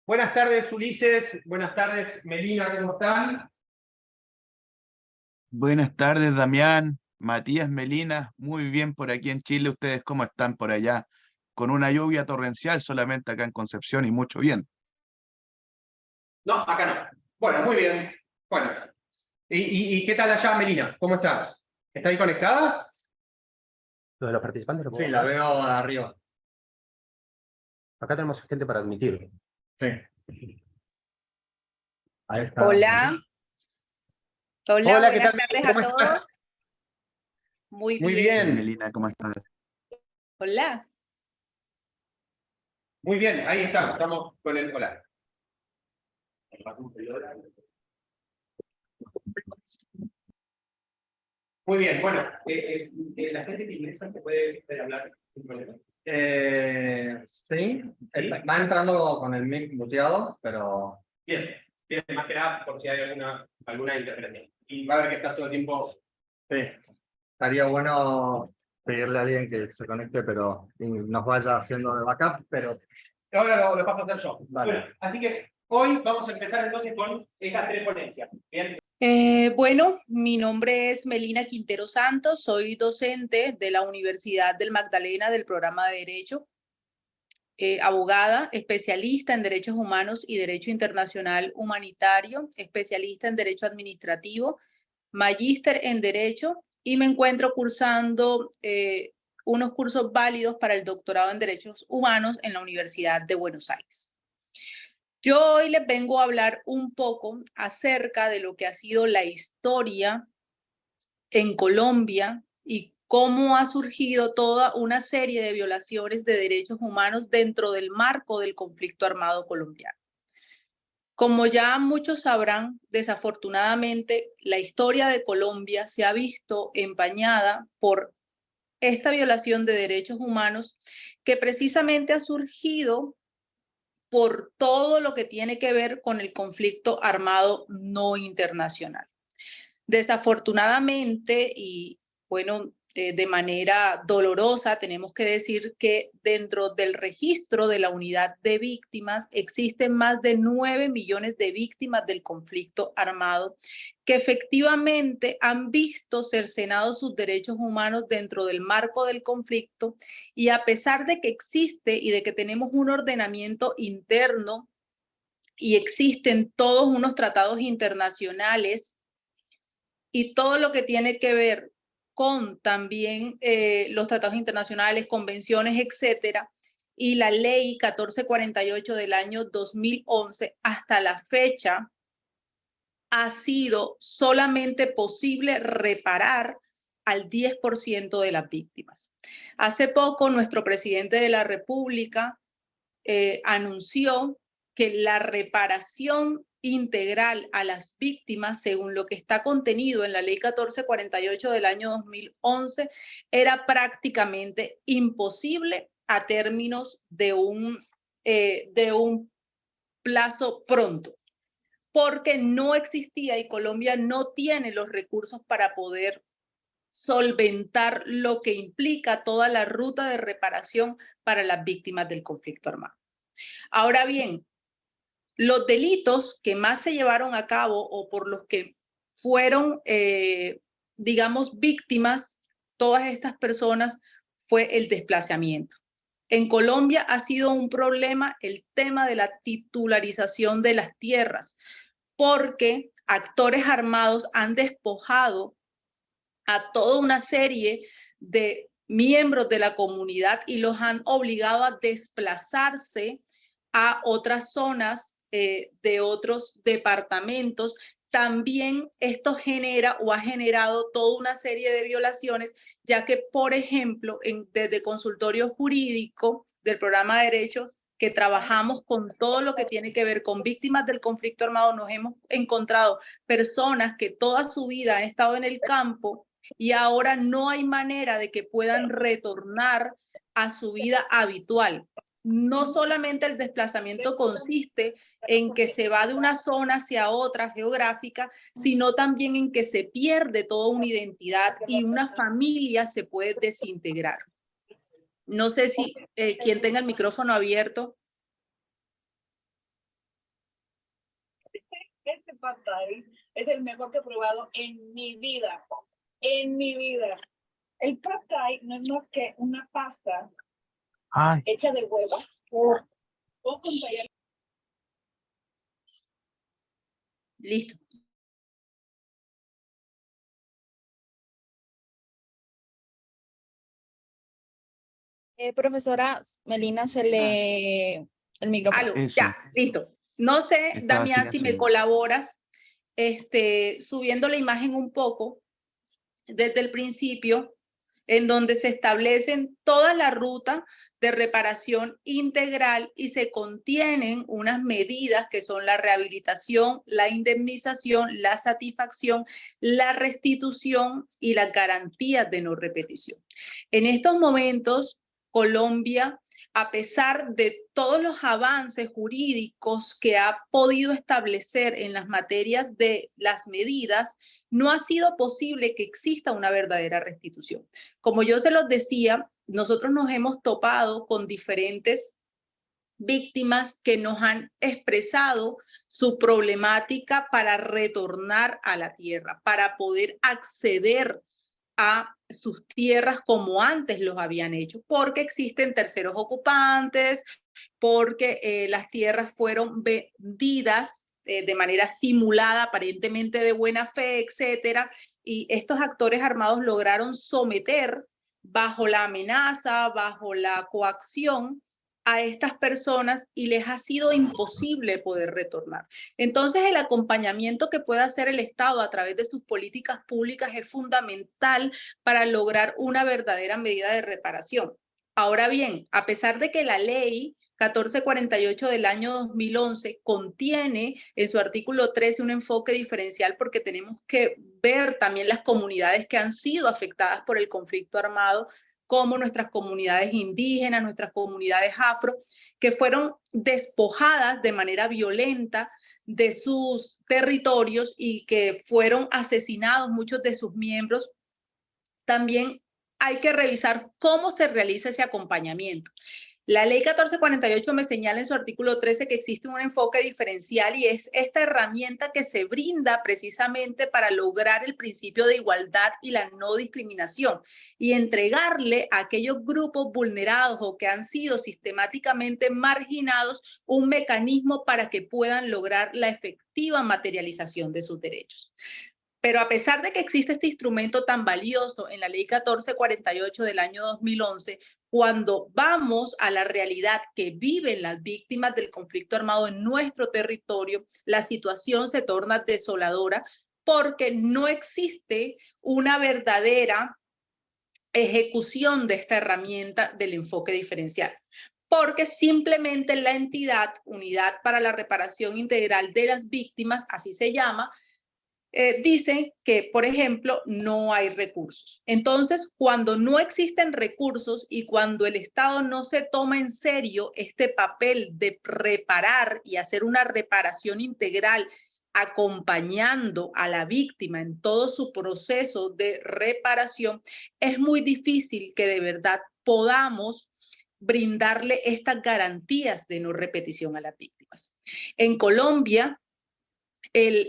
Buenas tardes, Ulises. Buenas tardes, Melina, ¿cómo están? Buenas tardes, Damián, Matías, Melina. Muy bien por aquí en Chile. ¿Ustedes cómo están por allá? Con una lluvia torrencial solamente acá en Concepción y mucho bien. No, acá no. Bueno, muy bien. Bueno. ¿Y qué tal allá, Melina? ¿Cómo está? ¿Está ahí conectada? Lo de los participantes lo puedo Sí, la bajar. veo arriba. Acá tenemos gente para admitir. Sí. Ahí está. Hola, hola, Hola, ¿qué buenas tal, Melina? tardes ¿Cómo a todos. estás? Muy Muy bien. Hola, bien, Melina, ¿cómo estás? Hola. muy bien. Ahí estamos con el hola. Muy bien, bueno, la gente que ingresa se puede hablar sin problema. Sí, va entrando con el mic muteado, pero Bien, bien, más que nada por si hay alguna interferencia. Y va a ver que está todo el tiempo. sí. Estaría bueno pedirle a alguien que se conecte, pero y nos vaya haciendo de backup, pero Ahora lo paso a hacer yo. Vale. Bueno, así que hoy vamos a empezar entonces con estas tres ponencias. Bien. Bueno, mi nombre es Melina Quintero Santos, soy docente de la Universidad del Magdalena del programa de Derecho, abogada, especialista en Derechos Humanos y Derecho Internacional Humanitario, especialista en Derecho Administrativo, magíster en Derecho y me encuentro cursando unos cursos válidos para el doctorado en Derechos Humanos en la Universidad de Buenos Aires. Yo hoy les vengo a hablar un poco acerca de lo que ha sido la historia en Colombia y cómo ha surgido toda una serie de violaciones de derechos humanos dentro del marco del conflicto armado colombiano. Como ya muchos sabrán, desafortunadamente, la historia de Colombia se ha visto empañada por esta violación de derechos humanos que precisamente ha surgido por todo lo que tiene que ver con el conflicto armado no internacional. Desafortunadamente, y bueno, de manera dolorosa, tenemos que decir que dentro del registro de la unidad de víctimas existen más de 9 millones de víctimas del conflicto armado que efectivamente han visto cercenados sus derechos humanos dentro del marco del conflicto y a pesar de que existe y de que tenemos un ordenamiento interno y existen todos unos tratados internacionales y todo lo que tiene que ver con también los tratados internacionales, convenciones, etcétera, y la ley 1448 del año 2011 hasta la fecha ha sido solamente posible reparar al 10% de las víctimas. Hace poco nuestro presidente de la República anunció que la reparación integral a las víctimas, según lo que está contenido en la ley 1448 del año 2011, era prácticamente imposible a términos de un plazo pronto, porque no existía y Colombia no tiene los recursos para poder solventar lo que implica toda la ruta de reparación para las víctimas del conflicto armado. Ahora bien, los delitos que más se llevaron a cabo o por los que fueron, digamos, víctimas todas estas personas fue el desplazamiento. En Colombia ha sido un problema el tema de la titularización de las tierras, porque actores armados han despojado a toda una serie de miembros de la comunidad y los han obligado a desplazarse a otras zonas de otros departamentos. También esto genera o ha generado toda una serie de violaciones, ya que, por ejemplo, desde consultorio jurídico del programa de derechos que trabajamos con todo lo que tiene que ver con víctimas del conflicto armado, nos hemos encontrado personas que toda su vida han estado en el campo y ahora no hay manera de que puedan retornar a su vida habitual. No solamente el desplazamiento consiste en que se va de una zona hacia otra geográfica, sino también en que se pierde toda una identidad y una familia se puede desintegrar. No sé si quien tenga el micrófono abierto. pad thai es el mejor que he probado en mi vida. En mi vida. El pad thai no es más que una pasta Ay, hecha de huevo o con tallarines. Listo. Profesora Melina, se le el micrófono. Aló, eso. ya, listo. No sé, Estaba Damián, si me silencioso. colaboras, subiendo la imagen un poco desde el principio, en donde se establecen toda la ruta de reparación integral y se contienen unas medidas que son la rehabilitación, la indemnización, la satisfacción, la restitución y las garantías de no repetición. En estos momentos, Colombia, a pesar de todos los avances jurídicos que ha podido establecer en las materias de las medidas, no ha sido posible que exista una verdadera restitución. Como yo se los decía, nosotros nos hemos topado con diferentes víctimas que nos han expresado su problemática para retornar a la tierra, para poder acceder a sus tierras como antes los habían hecho, porque existen terceros ocupantes, porque las tierras fueron vendidas de manera simulada, aparentemente de buena fe, etcétera, y estos actores armados lograron someter bajo la amenaza, bajo la coacción a estas personas y les ha sido imposible poder retornar. Entonces, el acompañamiento que puede hacer el Estado a través de sus políticas públicas es fundamental para lograr una verdadera medida de reparación. Ahora bien, a pesar de que la ley 1448 del año 2011 contiene en su artículo 13 un enfoque diferencial, porque tenemos que ver también las comunidades que han sido afectadas por el conflicto armado, como nuestras comunidades indígenas, nuestras comunidades afro, que fueron despojadas de manera violenta de sus territorios y que fueron asesinados muchos de sus miembros. También hay que revisar cómo se realiza ese acompañamiento. La ley 1448 me señala en su artículo 13 que existe un enfoque diferencial y es esta herramienta que se brinda precisamente para lograr el principio de igualdad y la no discriminación y entregarle a aquellos grupos vulnerados o que han sido sistemáticamente marginados un mecanismo para que puedan lograr la efectiva materialización de sus derechos. Pero a pesar de que existe este instrumento tan valioso en la ley 1448 del año 2011, cuando vamos a la realidad que viven las víctimas del conflicto armado en nuestro territorio, la situación se torna desoladora porque no existe una verdadera ejecución de esta herramienta del enfoque diferencial. Porque simplemente la entidad, Unidad para la Reparación Integral de las Víctimas, así se llama, dicen que, por ejemplo, no hay recursos. Entonces, cuando no existen recursos y cuando el Estado no se toma en serio este papel de reparar y hacer una reparación integral, acompañando a la víctima en todo su proceso de reparación, es muy difícil que de verdad podamos brindarle estas garantías de no repetición a las víctimas. En Colombia,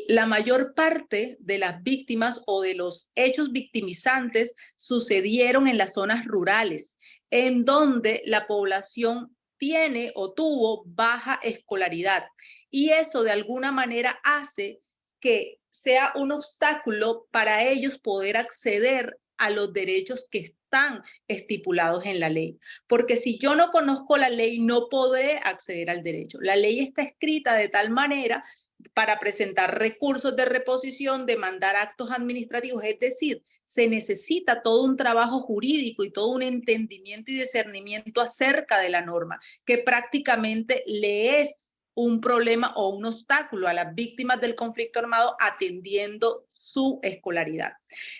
la mayor parte de las víctimas o de los hechos victimizantes sucedieron en las zonas rurales, en donde la población tiene o tuvo baja escolaridad. Y eso de alguna manera hace que sea un obstáculo para ellos poder acceder a los derechos que están estipulados en la ley. Porque si yo no conozco la ley, no podré acceder al derecho. La ley está escrita de tal manera para presentar recursos de reposición, demandar actos administrativos, es decir, se necesita todo un trabajo jurídico y todo un entendimiento y discernimiento acerca de la norma, que prácticamente le es un problema o un obstáculo a las víctimas del conflicto armado atendiendo su escolaridad.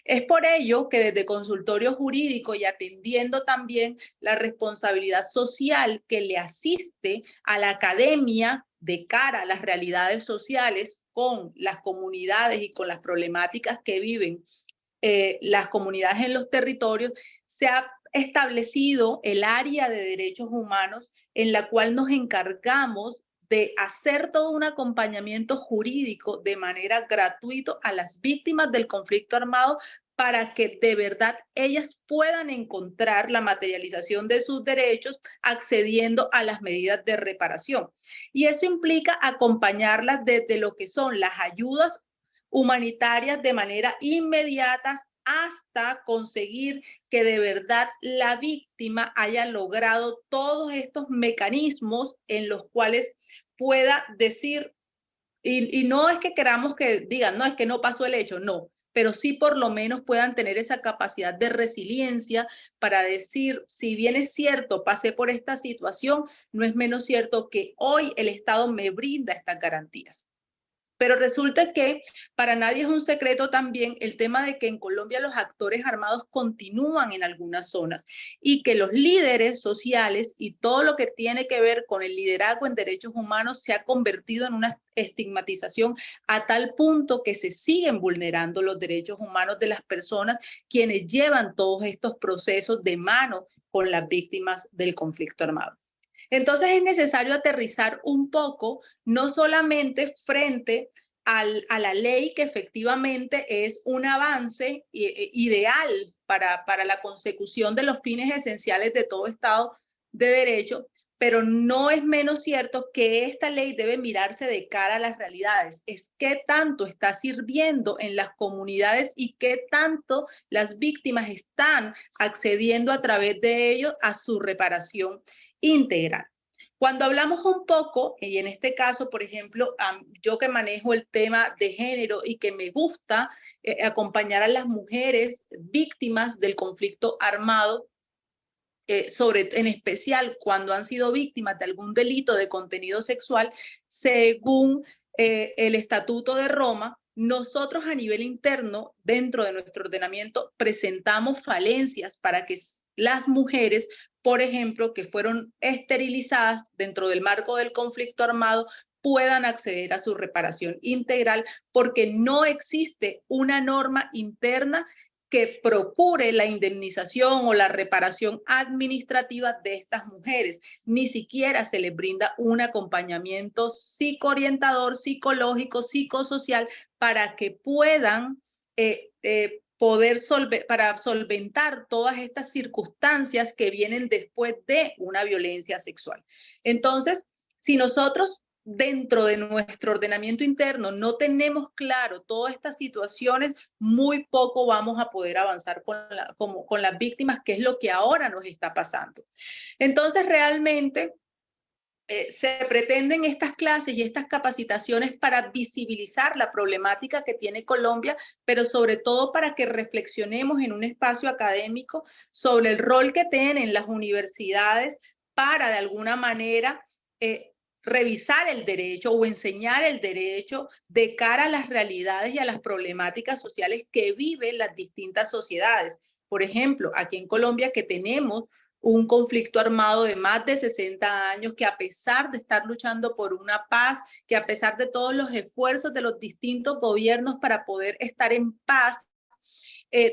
Es por ello que desde consultorio jurídico y atendiendo también la responsabilidad social que le asiste a la academia de cara a las realidades sociales con las comunidades y con las problemáticas que viven las comunidades en los territorios, se ha establecido el área de derechos humanos en la cual nos encargamos de hacer todo un acompañamiento jurídico de manera gratuita a las víctimas del conflicto armado para que de verdad ellas puedan encontrar la materialización de sus derechos accediendo a las medidas de reparación. Y eso implica acompañarlas desde lo que son las ayudas humanitarias de manera inmediata hasta conseguir que de verdad la víctima haya logrado todos estos mecanismos en los cuales pueda decir, y no es que queramos que digan, no, es que no pasó el hecho, no, pero sí por lo menos puedan tener esa capacidad de resiliencia para decir, si bien es cierto, pasé por esta situación, no es menos cierto que hoy el Estado me brinda estas garantías. Pero resulta que para nadie es un secreto también el tema de que en Colombia los actores armados continúan en algunas zonas y que los líderes sociales y todo lo que tiene que ver con el liderazgo en derechos humanos se ha convertido en una estigmatización a tal punto que se siguen vulnerando los derechos humanos de las personas quienes llevan todos estos procesos de mano con las víctimas del conflicto armado. Entonces es necesario aterrizar un poco, no solamente frente a la ley, que efectivamente es un avance ideal para la consecución de los fines esenciales de todo Estado de Derecho, pero no es menos cierto que esta ley debe mirarse de cara a las realidades. Es qué tanto está sirviendo en las comunidades y qué tanto las víctimas están accediendo a través de ello a su reparación integral. Cuando hablamos un poco, y en este caso, por ejemplo, yo que manejo el tema de género y que me gusta acompañar a las mujeres víctimas del conflicto armado, en especial cuando han sido víctimas de algún delito de contenido sexual, según el Estatuto de Roma, nosotros a nivel interno, dentro de nuestro ordenamiento, presentamos falencias para que las mujeres, por ejemplo, que fueron esterilizadas dentro del marco del conflicto armado, puedan acceder a su reparación integral, porque no existe una norma interna que procure la indemnización o la reparación administrativa de estas mujeres. Ni siquiera se les brinda un acompañamiento psicoorientador, psicológico, psicosocial, para que puedan para solventar todas estas circunstancias que vienen después de una violencia sexual. Entonces, si nosotros dentro de nuestro ordenamiento interno no tenemos claro todas estas situaciones, muy poco vamos a poder avanzar con las víctimas, que es lo que ahora nos está pasando. Entonces, realmente se pretenden estas clases y estas capacitaciones para visibilizar la problemática que tiene Colombia, pero sobre todo para que reflexionemos en un espacio académico sobre el rol que tienen las universidades para, de alguna manera, revisar el derecho o enseñar el derecho de cara a las realidades y a las problemáticas sociales que viven las distintas sociedades. Por ejemplo, aquí en Colombia, que tenemos un conflicto armado de más de 60 años, que a pesar de estar luchando por una paz, que a pesar de todos los esfuerzos de los distintos gobiernos para poder estar en paz,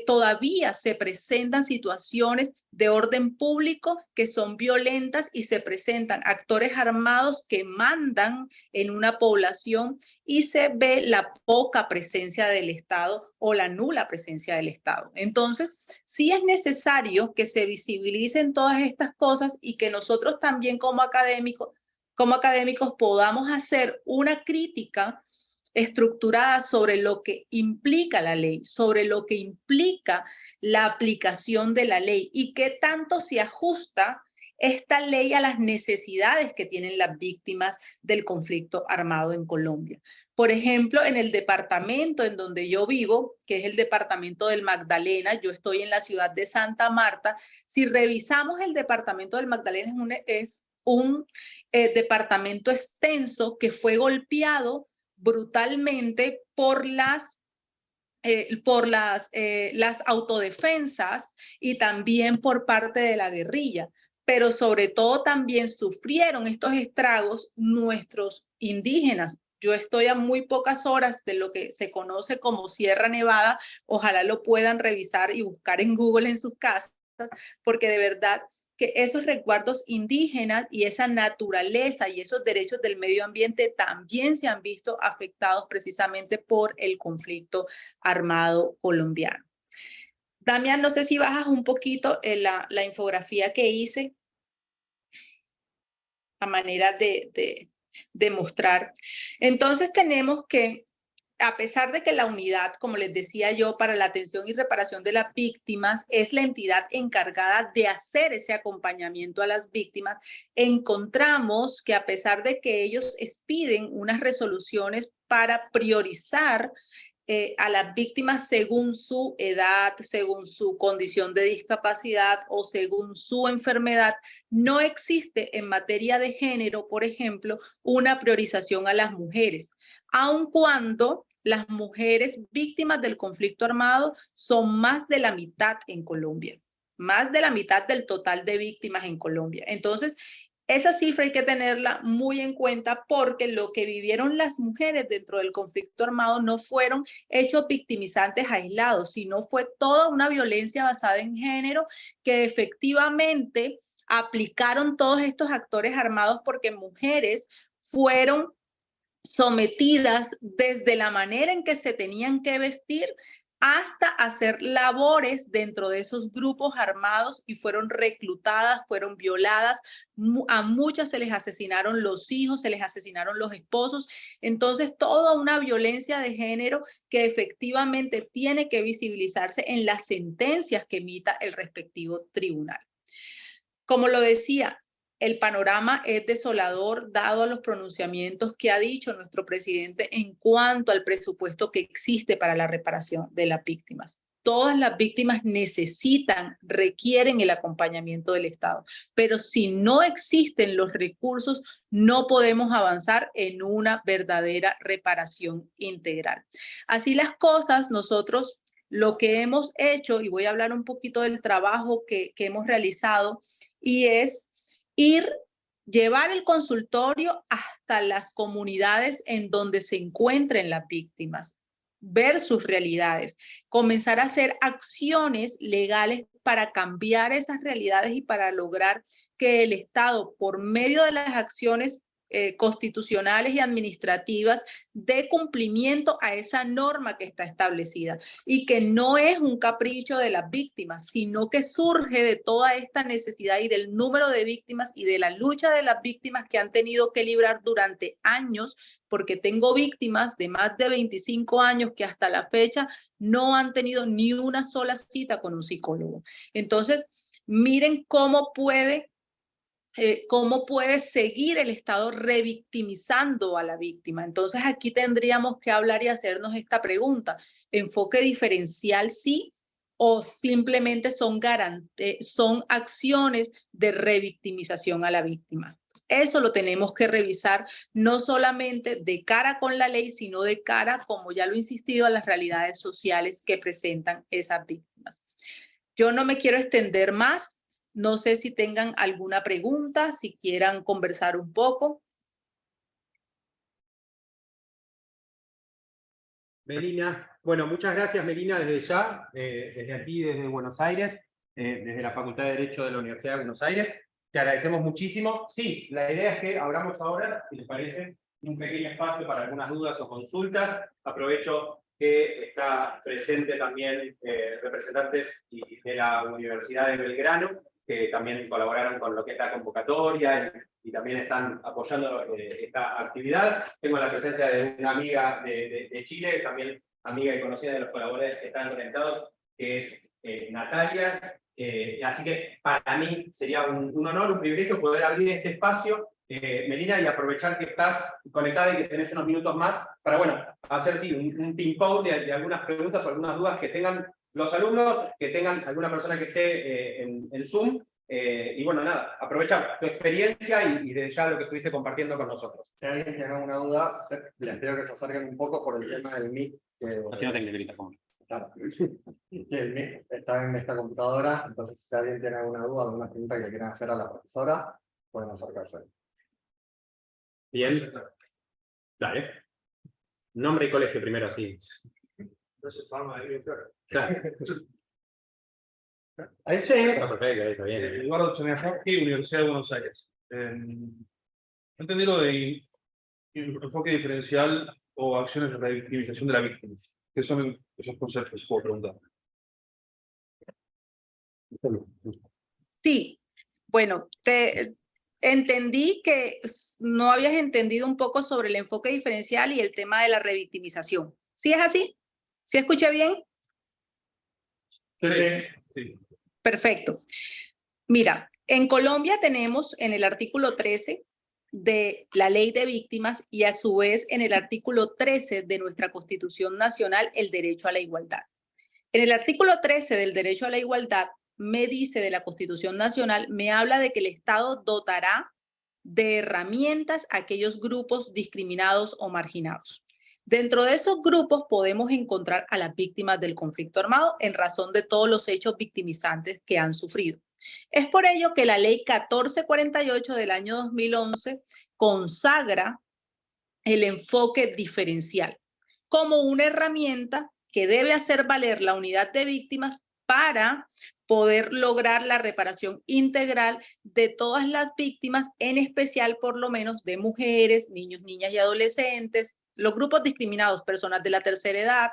todavía se presentan situaciones de orden público que son violentas y se presentan actores armados que mandan en una población y se ve la poca presencia del Estado o la nula presencia del Estado. Entonces, sí es necesario que se visibilicen todas estas cosas y que nosotros también como académicos podamos hacer una crítica estructurada sobre lo que implica la ley, sobre lo que implica la aplicación de la ley y qué tanto se ajusta esta ley a las necesidades que tienen las víctimas del conflicto armado en Colombia. Por ejemplo, en el departamento en donde yo vivo, que es el departamento del Magdalena, yo estoy en la ciudad de Santa Marta. Si revisamos el departamento del Magdalena, es un departamento extenso que fue golpeado brutalmente por las autodefensas y también por parte de la guerrilla, pero sobre todo también sufrieron estos estragos nuestros indígenas. Yo estoy a muy pocas horas de lo que se conoce como Sierra Nevada, ojalá lo puedan revisar y buscar en Google en sus casas, porque de verdad que esos resguardos indígenas y esa naturaleza y esos derechos del medio ambiente también se han visto afectados precisamente por el conflicto armado colombiano. Damián, no sé si bajas un poquito la infografía que hice a manera de mostrar. Entonces tenemos que, a pesar de que la unidad, como les decía yo, para la atención y reparación de las víctimas es la entidad encargada de hacer ese acompañamiento a las víctimas, encontramos que a pesar de que ellos expiden unas resoluciones para priorizar a las víctimas según su edad, según su condición de discapacidad o según su enfermedad, no existe en materia de género, por ejemplo, una priorización a las mujeres, aun cuando las mujeres víctimas del conflicto armado son más de la mitad en Colombia, más de la mitad del total de víctimas en Colombia. Entonces, esa cifra hay que tenerla muy en cuenta porque lo que vivieron las mujeres dentro del conflicto armado no fueron hechos victimizantes aislados, sino fue toda una violencia basada en género que efectivamente aplicaron todos estos actores armados porque mujeres fueron sometidas desde la manera en que se tenían que vestir hasta hacer labores dentro de esos grupos armados y fueron reclutadas, fueron violadas, a muchas se les asesinaron los hijos, se les asesinaron los esposos. Entonces, toda una violencia de género que efectivamente tiene que visibilizarse en las sentencias que emita el respectivo tribunal. Como lo decía, el panorama es desolador dado a los pronunciamientos que ha dicho nuestro presidente en cuanto al presupuesto que existe para la reparación de las víctimas. Todas las víctimas necesitan, requieren el acompañamiento del Estado, pero si no existen los recursos, no podemos avanzar en una verdadera reparación integral. Así las cosas, nosotros lo que hemos hecho, y voy a hablar un poquito del trabajo que hemos realizado, y es llevar el consultorio hasta las comunidades en donde se encuentren las víctimas, ver sus realidades, comenzar a hacer acciones legales para cambiar esas realidades y para lograr que el Estado, por medio de las acciones constitucionales y administrativas, dé cumplimiento a esa norma que está establecida y que no es un capricho de las víctimas, sino que surge de toda esta necesidad y del número de víctimas y de la lucha de las víctimas que han tenido que librar durante años, porque tengo víctimas de más de 25 años que hasta la fecha no han tenido ni una sola cita con un psicólogo. Entonces, miren cómo puede seguir el Estado revictimizando a la víctima. Entonces aquí tendríamos que hablar y hacernos esta pregunta: ¿enfoque diferencial sí o simplemente son acciones de revictimización a la víctima? Eso lo tenemos que revisar no solamente de cara con la ley, sino de cara, como ya lo he insistido, a las realidades sociales que presentan esas víctimas. Yo no me quiero extender más. No sé si tengan alguna pregunta, si quieran conversar un poco. Melina, bueno, muchas gracias Melina desde ya, desde aquí, desde Buenos Aires, desde la Facultad de Derecho de la Universidad de Buenos Aires. Te agradecemos muchísimo. Sí, la idea es que abramos ahora, si les parece, un pequeño espacio para algunas dudas o consultas. Aprovecho que está presente también representantes de la Universidad de Belgrano, que también colaboraron con lo que es la convocatoria y también están apoyando esta actividad. Tengo la presencia de una amiga de Chile, también amiga y conocida de los colaboradores que están conectados, que es Natalia. Así que para mí sería un honor, un privilegio poder abrir este espacio, Melina, y aprovechar que estás conectada y que tenés unos minutos más para, bueno, hacer sí, un ping-pong de algunas preguntas o algunas dudas que tengan los alumnos, que tengan alguna persona que esté en Zoom. Y bueno, nada, aprovechar tu experiencia y desde ya lo que estuviste compartiendo con nosotros. Si alguien tiene alguna duda, les pido que se acerquen un poco por el tema del MIC. Así no tengo que gritar como. Claro. El MIC está en esta computadora, entonces si alguien tiene alguna duda, alguna pregunta que quieran hacer a la profesora, pueden acercarse. Bien. Dale. Nombre y colegio primero, así. No se forma ahí, claro. Claro. Ahí sí. Está perfecto, ahí está bien. Eduardo Cherniavsky, Universidad de Buenos Aires. Entendí lo de enfoque diferencial o acciones de revictimización de la víctima. ¿Qué son esos conceptos? Puedo preguntar. Sí, bueno, te entendí que no habías entendido un poco sobre el enfoque diferencial y el tema de la revictimización. ¿Sí es así? ¿Sí escuché bien? Sí, sí. Sí. Perfecto. Mira, en Colombia tenemos en el artículo 13 de la Ley de Víctimas y a su vez en el artículo 13 de nuestra Constitución Nacional el derecho a la igualdad. En el artículo 13 del derecho a la igualdad me dice de la Constitución Nacional, me habla de que el Estado dotará de herramientas a aquellos grupos discriminados o marginados. Dentro de esos grupos podemos encontrar a las víctimas del conflicto armado en razón de todos los hechos victimizantes que han sufrido. Es por ello que la ley 1448 del año 2011 consagra el enfoque diferencial como una herramienta que debe hacer valer la unidad de víctimas para poder lograr la reparación integral de todas las víctimas, en especial por lo menos de mujeres, niños, niñas y adolescentes, los grupos discriminados, personas de la tercera edad,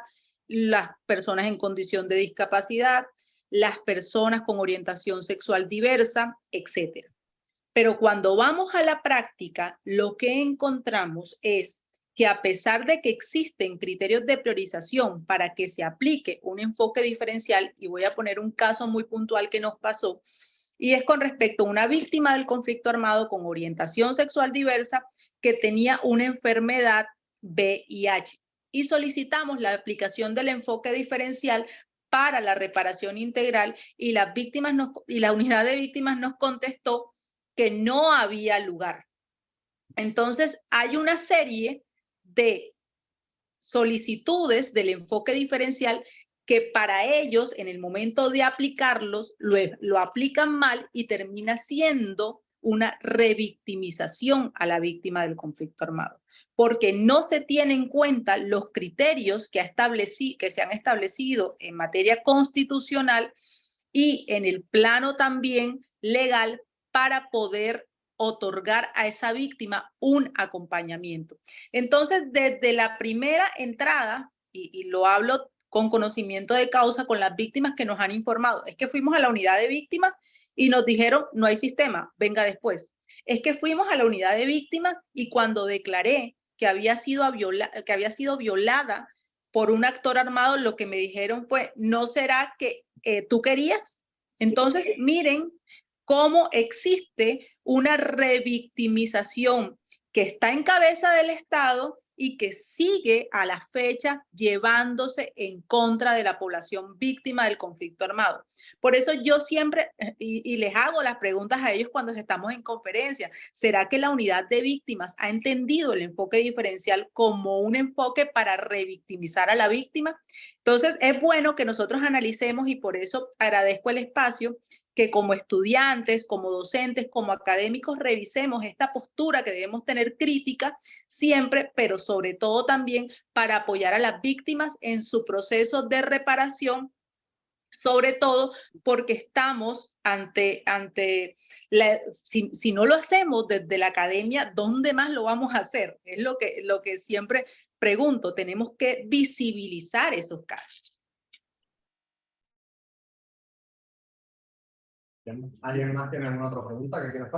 las personas en condición de discapacidad, las personas con orientación sexual diversa, etc. Pero cuando vamos a la práctica, lo que encontramos es que a pesar de que existen criterios de priorización para que se aplique un enfoque diferencial, y voy a poner un caso muy puntual que nos pasó, y es con respecto a una víctima del conflicto armado con orientación sexual diversa que tenía una enfermedad VIH, y solicitamos la aplicación del enfoque diferencial para la reparación integral, y la unidad de víctimas nos contestó que no había lugar. Entonces, hay una serie de solicitudes del enfoque diferencial que para ellos, en el momento de aplicarlos, lo aplican mal y termina siendo una revictimización a la víctima del conflicto armado, porque no se tienen en cuenta los criterios que se han establecido en materia constitucional y en el plano también legal para poder otorgar a esa víctima un acompañamiento. Entonces, desde la primera entrada, y lo hablo con conocimiento de causa con las víctimas que nos han informado, es que fuimos a la unidad de víctimas y nos dijeron, no hay sistema, venga después. Es que fuimos a la unidad de víctimas y cuando declaré que había sido violada por un actor armado, lo que me dijeron fue, ¿no será que tú querías? Entonces, miren cómo existe una revictimización que está en cabeza del Estado y que sigue a la fecha llevándose en contra de la población víctima del conflicto armado. Por eso yo siempre, y les hago las preguntas a ellos cuando estamos en conferencia, ¿será que la unidad de víctimas ha entendido el enfoque diferencial como un enfoque para revictimizar a la víctima? Entonces, es bueno que nosotros analicemos y por eso agradezco el espacio que como estudiantes, como docentes, como académicos, revisemos esta postura que debemos tener crítica siempre, pero sobre todo también para apoyar a las víctimas en su proceso de reparación, sobre todo porque estamos si no lo hacemos desde la academia, ¿dónde más lo vamos a hacer? Es lo que siempre pregunto, tenemos que visibilizar esos casos. ¿Alguien más tiene alguna otra pregunta que quiera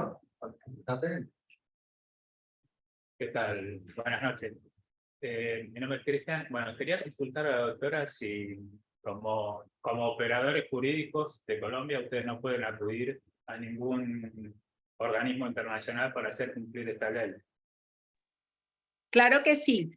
hacer? ¿Qué tal? Buenas noches. Mi nombre es Cristian. Bueno, quería consultar a la doctora si como operadores jurídicos de Colombia ustedes no pueden acudir a ningún organismo internacional para hacer cumplir esta ley. Claro que sí.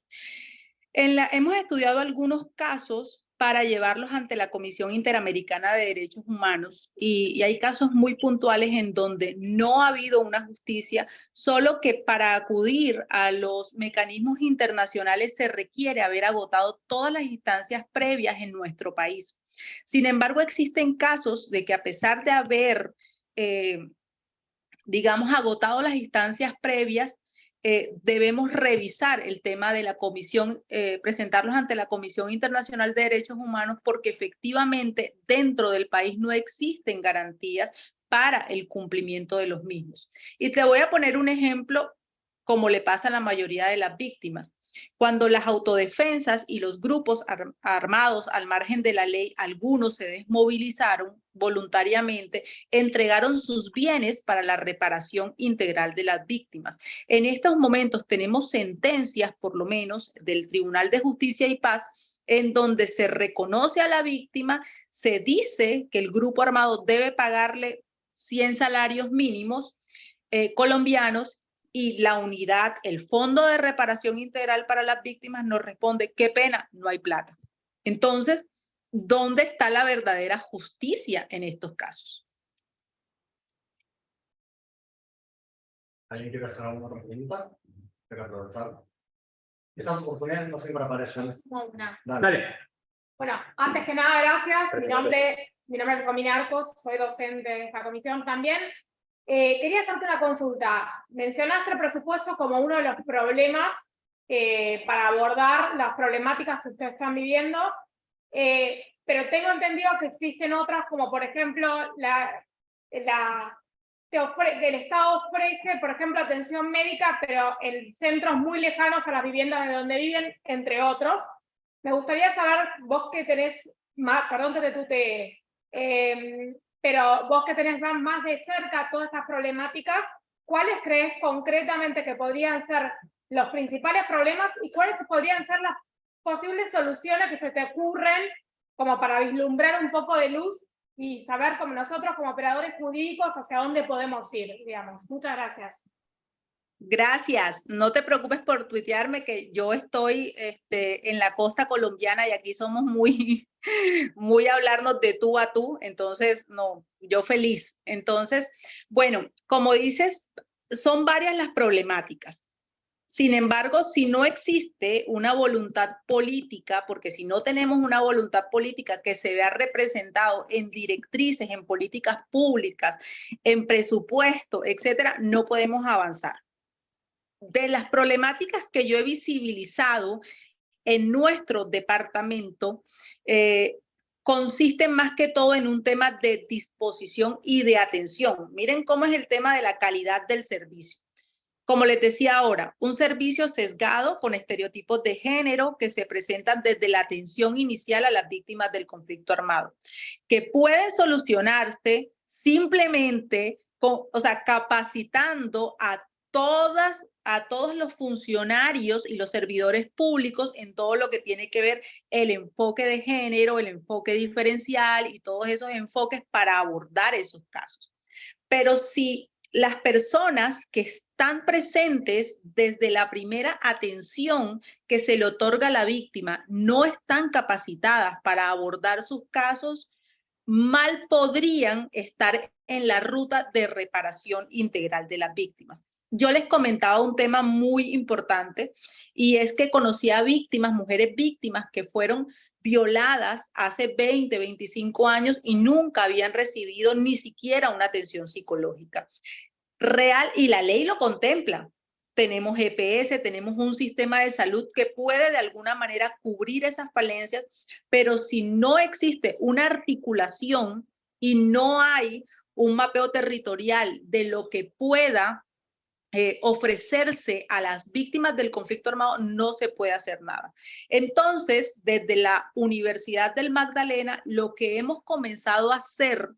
Hemos estudiado algunos casos para llevarlos ante la Comisión Interamericana de Derechos Humanos y hay casos muy puntuales en donde no ha habido una justicia, solo que para acudir a los mecanismos internacionales se requiere haber agotado todas las instancias previas en nuestro país. Sin embargo, existen casos de que a pesar de haber, digamos, agotado las instancias previas, debemos revisar el tema de la comisión, presentarlos ante la Comisión Internacional de Derechos Humanos, porque efectivamente dentro del país no existen garantías para el cumplimiento de los mismos. Y te voy a poner un ejemplo como le pasa a la mayoría de las víctimas. Cuando las autodefensas y los grupos armados al margen de la ley, algunos se desmovilizaron voluntariamente, entregaron sus bienes para la reparación integral de las víctimas. En estos momentos tenemos sentencias, por lo menos, del Tribunal de Justicia y Paz, en donde se reconoce a la víctima, se dice que el grupo armado debe pagarle 100 salarios mínimos colombianos, y la unidad, el Fondo de Reparación Integral para las Víctimas nos responde, qué pena, no hay plata. Entonces, ¿dónde está la verdadera justicia en estos casos? ¿Alguien quiere hacer alguna otra pregunta? Quiero aprovechar. Estas oportunidades no siempre aparecen. Dale. Bueno, antes que nada, gracias. Mi nombre es Romina Arcos, soy docente de esta comisión también. Quería hacerte una consulta. Mencionaste el presupuesto como uno de los problemas para abordar las problemáticas que ustedes están viviendo, pero tengo entendido que existen otras, como por ejemplo, el Estado ofrece, por ejemplo, atención médica, pero en centros muy lejanos a las viviendas de donde viven, entre otros. Me gustaría saber, vos que tenés más, perdón que te tutee, pero vos que tenés más de cerca todas estas problemáticas, ¿cuáles crees concretamente que podrían ser los principales problemas y cuáles podrían ser las posibles soluciones que se te ocurren como para vislumbrar un poco de luz y saber como nosotros como operadores jurídicos hacia dónde podemos ir, digamos? Muchas gracias. Gracias. No te preocupes por tuitearme, que yo estoy en la costa colombiana y aquí somos muy hablarnos de tú a tú. Entonces, no, yo feliz. Entonces, bueno, como dices, son varias las problemáticas. Sin embargo, si no existe una voluntad política, porque si no tenemos una voluntad política que se vea representado en directrices, en políticas públicas, en presupuesto, etcétera, no podemos avanzar. De las problemáticas que yo he visibilizado en nuestro departamento, consisten más que todo en un tema de disposición y de atención. Miren cómo es el tema de la calidad del servicio. Como les decía ahora, un servicio sesgado con estereotipos de género que se presentan desde la atención inicial a las víctimas del conflicto armado, que pueden solucionarse simplemente capacitando a todos los funcionarios y los servidores públicos en todo lo que tiene que ver el enfoque de género, el enfoque diferencial y todos esos enfoques para abordar esos casos. Pero si las personas que están presentes desde la primera atención que se le otorga a la víctima no están capacitadas para abordar sus casos, mal podrían estar en la ruta de reparación integral de las víctimas. Yo les comentaba un tema muy importante y es que conocí a víctimas, mujeres víctimas que fueron violadas hace 20, 25 años y nunca habían recibido ni siquiera una atención psicológica real, y la ley lo contempla. Tenemos EPS, tenemos un sistema de salud que puede de alguna manera cubrir esas falencias, pero si no existe una articulación y no hay un mapeo territorial de lo que pueda ofrecerse a las víctimas del conflicto armado, no se puede hacer nada. Entonces, desde la Universidad del Magdalena, lo que hemos comenzado a hacer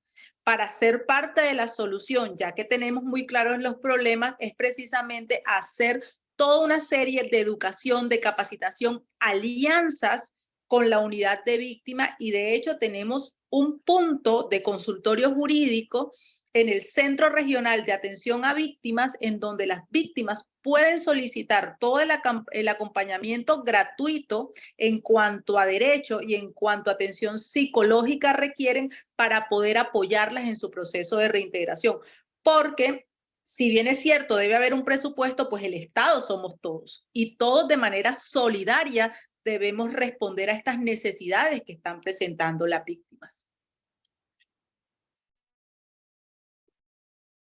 para ser parte de la solución, ya que tenemos muy claros los problemas, es precisamente hacer toda una serie de educación, de capacitación, alianzas con la unidad de víctimas, y de hecho tenemos un punto de consultorio jurídico en el Centro Regional de Atención a Víctimas, en donde las víctimas pueden solicitar todo el acompañamiento gratuito en cuanto a derecho y en cuanto a atención psicológica requieren para poder apoyarlas en su proceso de reintegración. Porque si bien es cierto, debe haber un presupuesto, pues el Estado somos todos y todos de manera solidaria debemos responder a estas necesidades que están presentando las víctimas.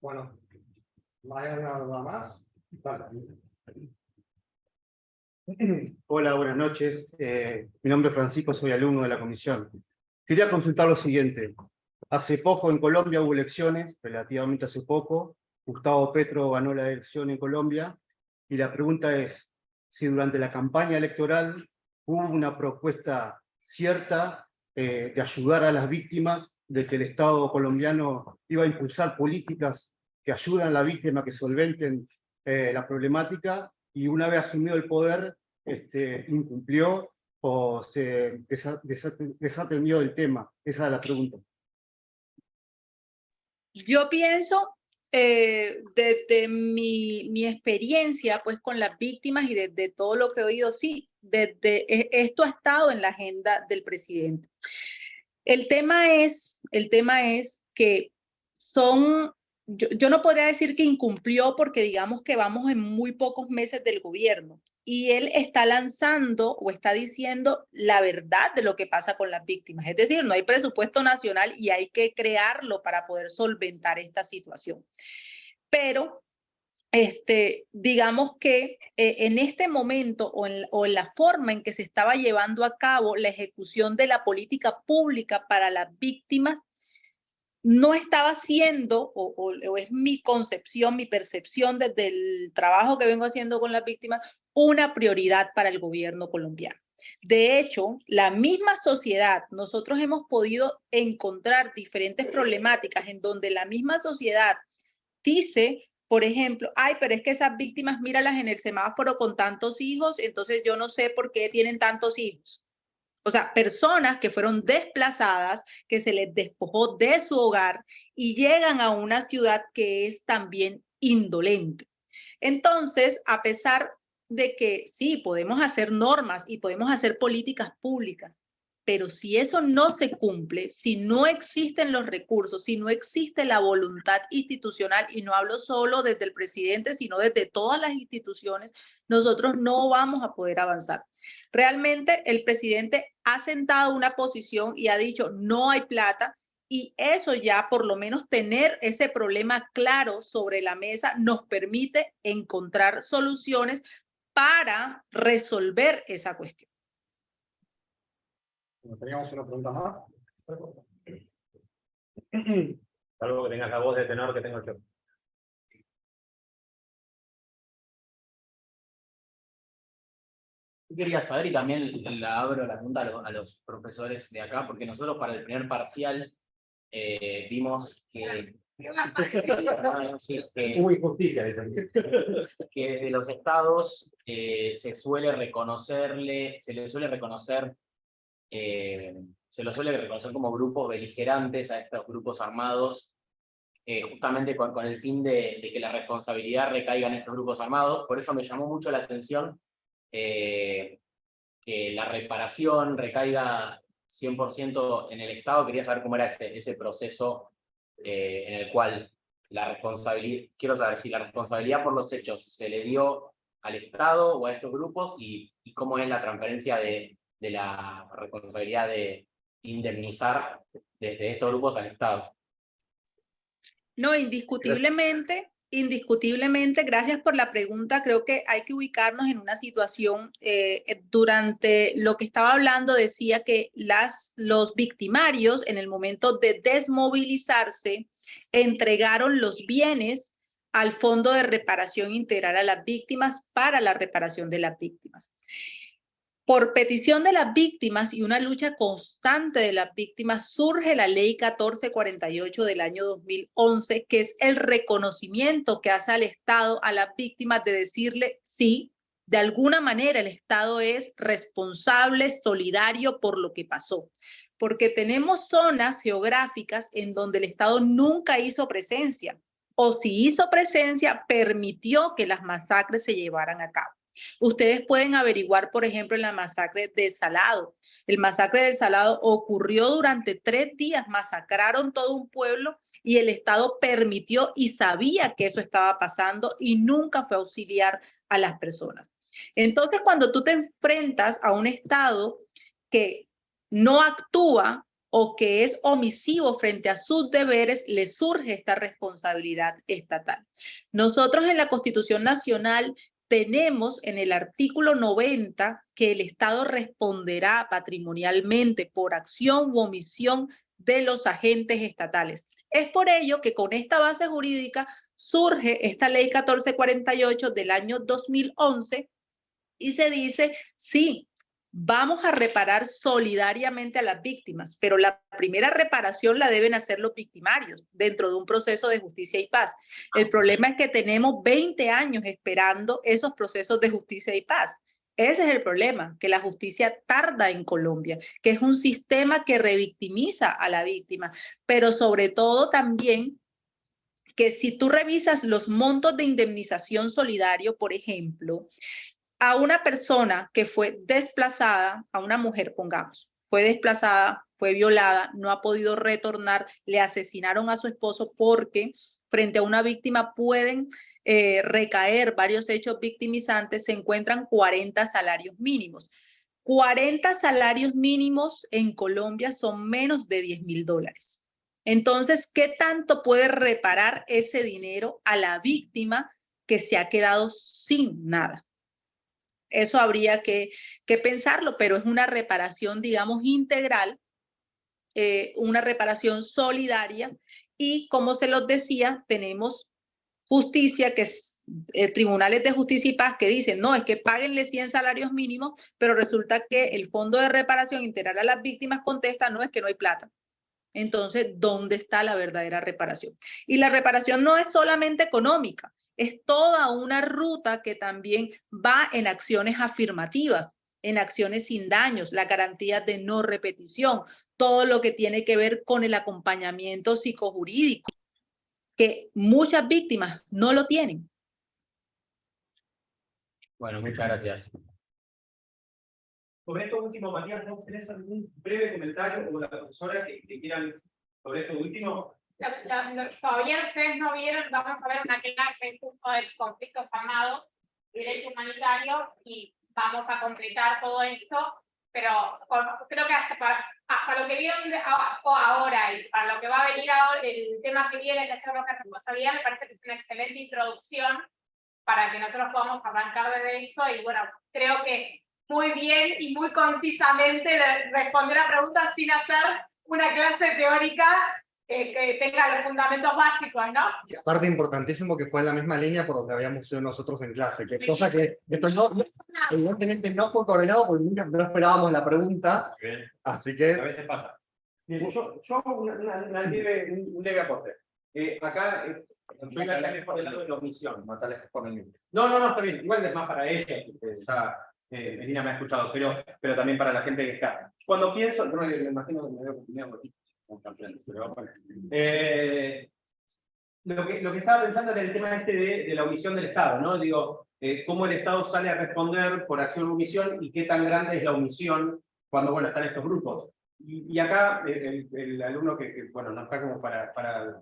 Bueno, ¿hay alguna duda más? Vale. Hola, buenas noches. Mi nombre es Francisco, soy alumno de la comisión. Quería consultar lo siguiente. Hace poco en Colombia hubo elecciones, relativamente hace poco. Gustavo Petro ganó la elección en Colombia. Y la pregunta es, si durante la campaña electoral hubo una propuesta cierta de ayudar a las víctimas, de que el Estado colombiano iba a impulsar políticas que ayudan a la víctima, que solventen la problemática, y una vez asumido el poder, incumplió o se desatendió del tema. Esa es la pregunta. Yo pienso, desde mi experiencia pues, con las víctimas y desde todo lo que he oído, sí, esto ha estado en la agenda del presidente. El tema es que yo no podría decir que incumplió porque digamos que vamos en muy pocos meses del gobierno y él está lanzando o está diciendo la verdad de lo que pasa con las víctimas. Es decir, no hay presupuesto nacional y hay que crearlo para poder solventar esta situación. Pero digamos que en este momento o en la forma en que se estaba llevando a cabo la ejecución de la política pública para las víctimas, no estaba siendo, o es mi concepción, mi percepción desde el trabajo que vengo haciendo con las víctimas, una prioridad para el gobierno colombiano. De hecho, la misma sociedad, nosotros hemos podido encontrar diferentes problemáticas en donde la misma sociedad dice, por ejemplo, ay, pero es que esas víctimas, míralas en el semáforo con tantos hijos, entonces yo no sé por qué tienen tantos hijos. O sea, personas que fueron desplazadas, que se les despojó de su hogar y llegan a una ciudad que es también indolente. Entonces, a pesar de que sí, podemos hacer normas y podemos hacer políticas públicas, pero si eso no se cumple, si no existen los recursos, si no existe la voluntad institucional, y no hablo solo desde el presidente, sino desde todas las instituciones, nosotros no vamos a poder avanzar. Realmente el presidente ha sentado una posición y ha dicho no hay plata, y eso ya, por lo menos tener ese problema claro sobre la mesa, nos permite encontrar soluciones para resolver esa cuestión. Teníamos una pregunta más. Salvo que tengas la voz de tenor que tengo yo. Yo quería saber, y también la abro la pregunta a los profesores de acá, porque nosotros para el primer parcial vimos que... Hubo injusticia, que desde los estados se les suele reconocer como grupos beligerantes a estos grupos armados, justamente con el fin de que la responsabilidad recaiga en estos grupos armados. Por eso me llamó mucho la atención que la reparación recaiga 100% en el Estado. Quería saber cómo era ese proceso en el cual quiero saber si la responsabilidad por los hechos se le dio al Estado o a estos grupos, y cómo es la transferencia de la responsabilidad de indemnizar desde estos grupos al Estado. No, indiscutiblemente, gracias por la pregunta. Creo que hay que ubicarnos en una situación, durante lo que estaba hablando, decía que los victimarios en el momento de desmovilizarse entregaron los bienes al Fondo de Reparación Integral a las Víctimas para la reparación de las víctimas. Por petición de las víctimas y una lucha constante de las víctimas, surge la Ley 1448 del año 2011, que es el reconocimiento que hace al Estado a las víctimas de decirle, sí, de alguna manera el Estado es responsable, solidario por lo que pasó. Porque tenemos zonas geográficas en donde el Estado nunca hizo presencia, o si hizo presencia, permitió que las masacres se llevaran a cabo. Ustedes pueden averiguar, por ejemplo, en la masacre de Salado. El masacre del Salado ocurrió durante 3 días, masacraron todo un pueblo y el Estado permitió y sabía que eso estaba pasando y nunca fue a auxiliar a las personas. Entonces, cuando tú te enfrentas a un Estado que no actúa o que es omisivo frente a sus deberes, le surge esta responsabilidad estatal. Nosotros en la Constitución Nacional tenemos en el artículo 90 que el Estado responderá patrimonialmente por acción u omisión de los agentes estatales. Es por ello que con esta base jurídica surge esta ley 1448 del año 2011 y se dice, sí, vamos a reparar solidariamente a las víctimas, pero la primera reparación la deben hacer los victimarios dentro de un proceso de justicia y paz. El problema es que tenemos 20 años esperando esos procesos de justicia y paz. Ese es el problema, que la justicia tarda en Colombia, que es un sistema que revictimiza a la víctima, pero sobre todo también que si tú revisas los montos de indemnización solidario, por ejemplo, a una persona que fue desplazada, a una mujer, pongamos, fue desplazada, fue violada, no ha podido retornar, le asesinaron a su esposo porque frente a una víctima pueden recaer varios hechos victimizantes, se encuentran 40 salarios mínimos. 40 salarios mínimos en Colombia son menos de $10.000. Entonces, ¿qué tanto puede reparar ese dinero a la víctima que se ha quedado sin nada? Eso habría que pensarlo, pero es una reparación, digamos, integral, una reparación solidaria y, como se los decía, tenemos justicia, que es tribunales de justicia y paz que dicen, no, es que páguenle 100 salarios mínimos, pero resulta que el Fondo de Reparación Integral a las Víctimas contesta, no, es que no hay plata. Entonces, ¿dónde está la verdadera reparación? Y la reparación no es solamente económica, es toda una ruta que también va en acciones afirmativas, en acciones sin daños, la garantía de no repetición, todo lo que tiene que ver con el acompañamiento psicojurídico, que muchas víctimas no lo tienen. Bueno, muchas gracias. Sobre esto último, Matías, ¿no tenés algún breve comentario o la profesora que quieran sobre esto último? Todavía ustedes no vieron, vamos a ver una clase justo de conflictos armados, derecho humanitario, y vamos a completar todo esto, pero creo que hasta lo que vieron ahora y para lo que va a venir ahora, el tema que viene, que es la responsabilidad, me parece que es una excelente introducción para que nosotros podamos arrancar desde esto, y bueno, creo que muy bien y muy concisamente responder a preguntas sin hacer una clase teórica que tenga los fundamentos básicos, ¿no? Y aparte importantísimo que fue en la misma línea por donde habíamos ido nosotros en clase, que cosa que esto evidentemente no fue coordinado porque nunca no esperábamos la pregunta, así que... A veces pasa. Bien, yo hago un leve aporte. Acá, yo iba a estar por el lado de la omisión. No, está bien, igual es más para ella, porque ya Melina me ha escuchado, pero también para la gente que está. Cuando pienso, no me imagino que me veo opinado aquí. Lo que estaba pensando era el tema de la omisión del Estado, ¿no? Digo, cómo el Estado sale a responder por acción o omisión y qué tan grande es la omisión cuando, bueno, están estos grupos. Y acá el alumno que, bueno, no está como para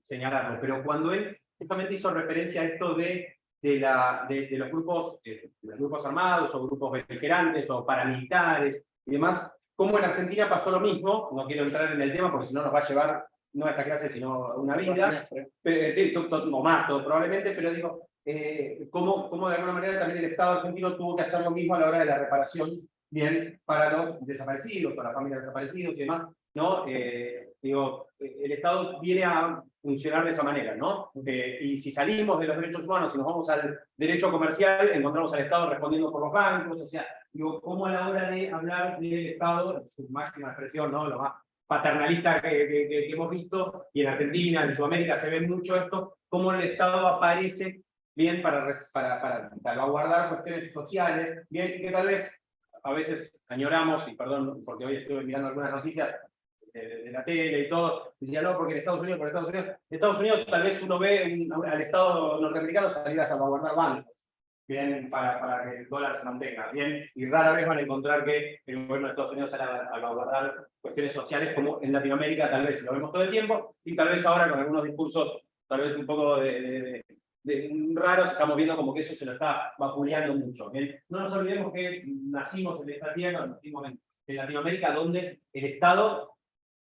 señalarlo, pero cuando él justamente hizo referencia a esto de los grupos armados o grupos beligerantes o paramilitares y demás, como en Argentina pasó lo mismo, no quiero entrar en el tema porque si no nos va a llevar, no a esta clase, sino a una vida, sí, o más, probablemente, pero digo, cómo de alguna manera también el Estado argentino tuvo que hacer lo mismo a la hora de la reparación, bien, para los desaparecidos, para las familias desaparecidos y demás, ¿no? Digo, el Estado viene a funcionar de esa manera, ¿no? Y si salimos de los derechos humanos y nos vamos al derecho comercial, encontramos al Estado respondiendo por los bancos, o sea, digo, cómo a la hora de hablar del Estado, su máxima expresión, ¿no? Lo más paternalista que hemos visto, y en Argentina, en Sudamérica se ve mucho esto, cómo el Estado aparece, bien, para salvaguardar cuestiones sociales, bien, que tal vez a veces añoramos, y perdón, porque hoy estuve mirando algunas noticias de la tele y todo, decía, no, porque en Estados Unidos tal vez uno ve al Estado norteamericano salir a salvaguardar bancos, bien, para que el dólar se mantenga, bien, y rara vez van a encontrar que el gobierno de Estados Unidos sale a salvaguardar cuestiones sociales como en Latinoamérica tal vez lo vemos todo el tiempo, y tal vez ahora con algunos discursos tal vez un poco raros, estamos viendo como que eso se lo está vapuleando mucho. Bien. No nos olvidemos que nacimos en esta tierra, nacimos en Latinoamérica, donde el Estado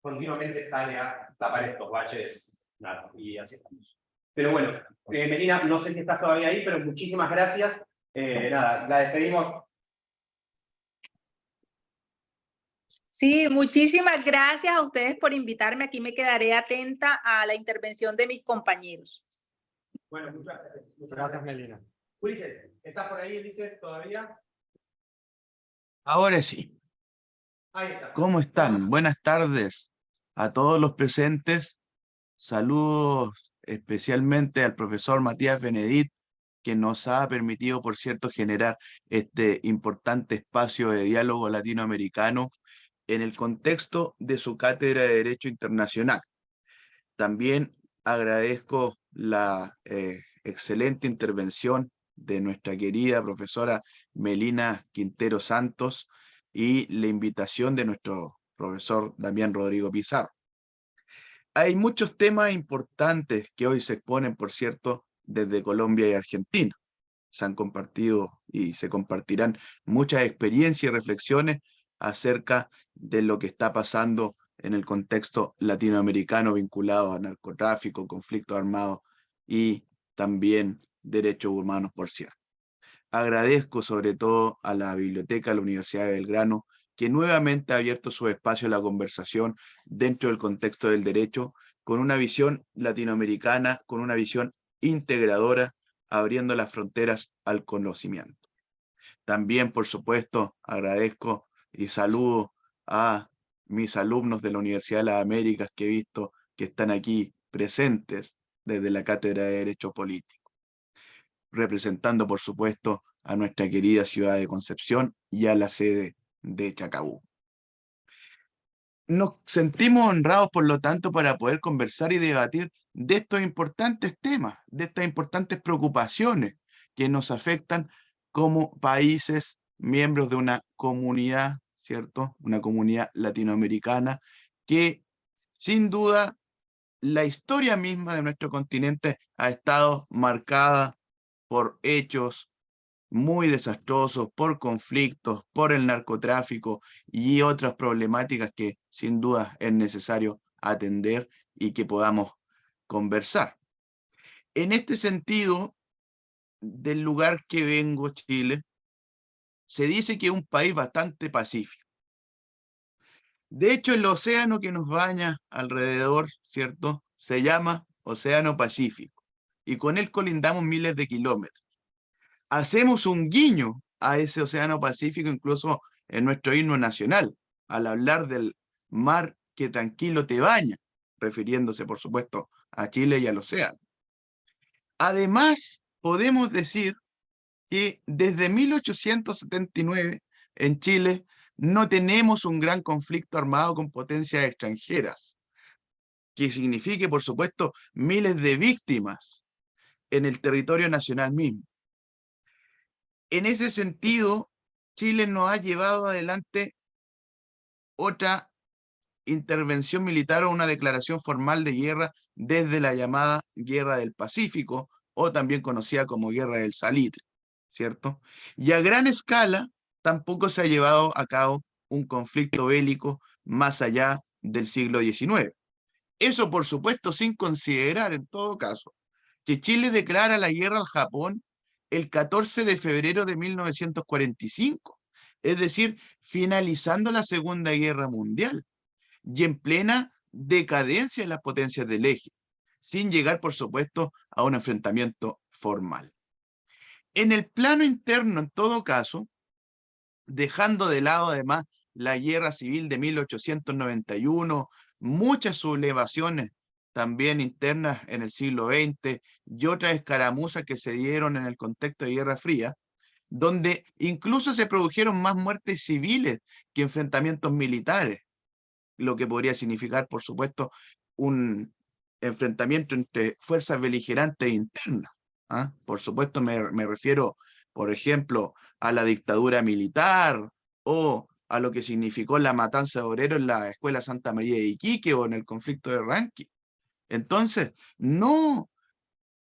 continuamente sale a tapar estos baches, nada, y así estamos. Pero bueno, Melina, no sé si estás todavía ahí, pero muchísimas gracias Nada, la despedimos. Sí, muchísimas gracias a ustedes por invitarme. Aquí me quedaré atenta a la intervención de mis compañeros. Bueno, muchas gracias. Gracias, Melina. Ulises, ¿estás por ahí, Ulises, todavía? Ahora sí. Ahí está. ¿Cómo están? Buenas tardes a todos los presentes. Saludos especialmente al profesor Matías Benedit, que nos ha permitido, por cierto, generar este importante espacio de diálogo latinoamericano en el contexto de su cátedra de Derecho Internacional. También agradezco la excelente intervención de nuestra querida profesora Melina Quintero Santos y la invitación de nuestro profesor Damián Rodrigo Pizarro. Hay muchos temas importantes que hoy se exponen, por cierto, desde Colombia y Argentina. Se han compartido y se compartirán muchas experiencias y reflexiones acerca de lo que está pasando en el contexto latinoamericano vinculado a narcotráfico, conflictos armados y también derechos humanos, por cierto. Agradezco sobre todo a la Biblioteca de la Universidad de Belgrano, que nuevamente ha abierto su espacio a la conversación dentro del contexto del derecho, con una visión latinoamericana, con una visión integradora, abriendo las fronteras al conocimiento. También, por supuesto, agradezco y saludo a mis alumnos de la Universidad de las Américas que he visto que están aquí presentes desde la Cátedra de Derecho Político, representando, por supuesto, a nuestra querida ciudad de Concepción y a la sede de Chacabuco. Nos sentimos honrados, por lo tanto, para poder conversar y debatir de estos importantes temas, de estas importantes preocupaciones que nos afectan como países miembros de una comunidad, ¿cierto? Una comunidad latinoamericana que, sin duda, la historia misma de nuestro continente ha estado marcada por hechos muy desastrosos, por conflictos, por el narcotráfico y otras problemáticas que sin duda es necesario atender y que podamos conversar. En este sentido, del lugar que vengo, Chile, se dice que es un país bastante pacífico. De hecho, el océano que nos baña alrededor, ¿cierto?, se llama Océano Pacífico, y con él colindamos miles de kilómetros. Hacemos un guiño a ese Océano Pacífico incluso en nuestro himno nacional, al hablar del mar que tranquilo te baña, refiriéndose, por supuesto, a Chile y al océano. Además, podemos decir que desde 1879 en Chile no tenemos un gran conflicto armado con potencias extranjeras, que signifique, por supuesto, miles de víctimas en el territorio nacional mismo. En ese sentido, Chile no ha llevado adelante otra intervención militar o una declaración formal de guerra desde la llamada Guerra del Pacífico, o también conocida como Guerra del Salitre, ¿cierto? Y a gran escala tampoco se ha llevado a cabo un conflicto bélico más allá del siglo XIX. Eso, por supuesto, sin considerar, en todo caso, que Chile declara la guerra al Japón el 14 de febrero de 1945, es decir, finalizando la Segunda Guerra Mundial y en plena decadencia de las potencias del eje, sin llegar, por supuesto, a un enfrentamiento formal. En el plano interno, en todo caso, dejando de lado además la guerra civil de 1891, muchas sublevaciones también internas en el siglo XX y otras escaramuzas que se dieron en el contexto de Guerra Fría, donde incluso se produjeron más muertes civiles que enfrentamientos militares, lo que podría significar, por supuesto, un enfrentamiento entre fuerzas beligerantes internas. ¿Ah? Por supuesto, me refiero, por ejemplo, a la dictadura militar o a lo que significó la matanza de obreros en la Escuela Santa María de Iquique o en el conflicto de Rankin. Entonces, no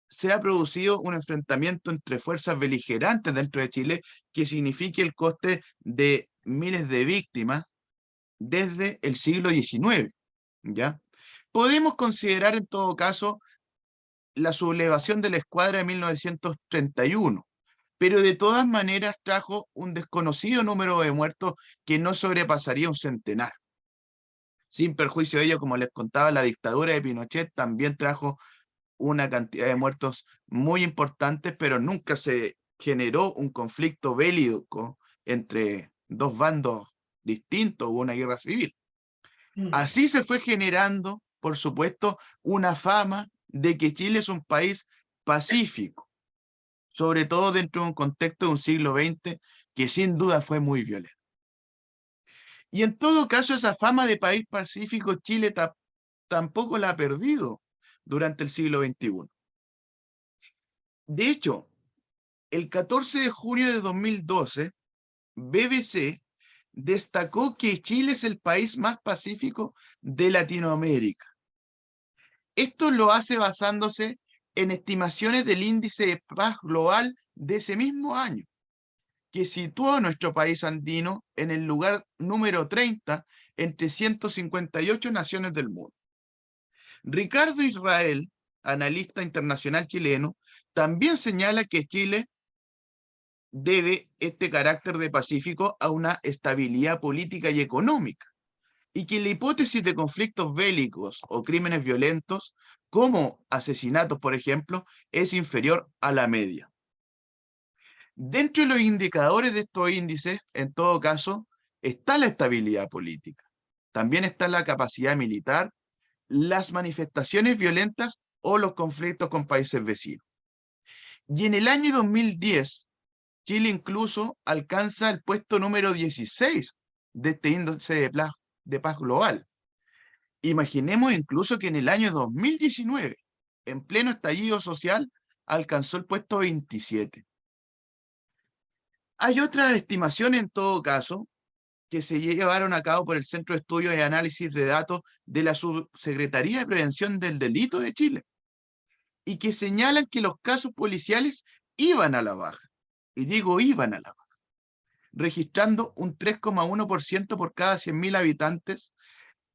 se ha producido un enfrentamiento entre fuerzas beligerantes dentro de Chile que signifique el coste de miles de víctimas desde el siglo XIX, ¿ya? Podemos considerar en todo caso la sublevación de la escuadra de 1931, pero de todas maneras trajo un desconocido número de muertos que no sobrepasaría un centenar. Sin perjuicio de ello, como les contaba, la dictadura de Pinochet también trajo una cantidad de muertos muy importantes, pero nunca se generó un conflicto bélico entre dos bandos distintos o una guerra civil. Así se fue generando, por supuesto, una fama de que Chile es un país pacífico, sobre todo dentro de un contexto de un siglo XX que sin duda fue muy violento. Y en todo caso, esa fama de país pacífico Chile tampoco la ha perdido durante el siglo XXI. De hecho, el 14 de junio de 2012, BBC destacó que Chile es el país más pacífico de Latinoamérica. Esto lo hace basándose en estimaciones del índice de paz global de ese mismo año, que situó a nuestro país andino en el lugar número 30 entre 158 naciones del mundo. Ricardo Israel, analista internacional chileno, también señala que Chile debe este carácter de pacífico a una estabilidad política y económica, y que la hipótesis de conflictos bélicos o crímenes violentos, como asesinatos, por ejemplo, es inferior a la media. Dentro de los indicadores de estos índices, en todo caso, está la estabilidad política. También está la capacidad militar, las manifestaciones violentas o los conflictos con países vecinos. Y en el año 2010, Chile incluso alcanza el puesto número 16 de este índice de paz global. Imaginemos incluso que en el año 2019, en pleno estallido social, alcanzó el puesto 27. Hay otras estimaciones en todo caso que se llevaron a cabo por el Centro de Estudios y Análisis de Datos de la Subsecretaría de Prevención del Delito de Chile y que señalan que los casos policiales iban a la baja. Y digo iban a la baja, registrando un 3,1% por cada 100.000 habitantes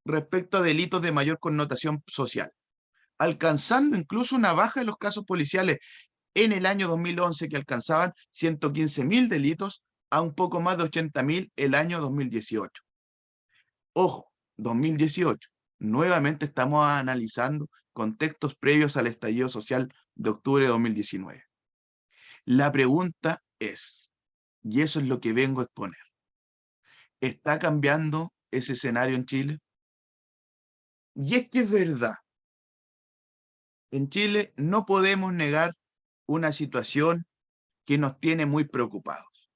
respecto a delitos de mayor connotación social, alcanzando incluso una baja de los casos policiales en el año 2011 que alcanzaban 115.000 delitos a un poco más de 80.000 el año 2018. Ojo, 2018. Nuevamente estamos analizando contextos previos al estallido social de octubre de 2019. La pregunta es, y eso es lo que vengo a exponer, ¿está cambiando ese escenario en Chile? Y es que es verdad. En Chile no podemos negar una situación que nos tiene muy preocupados.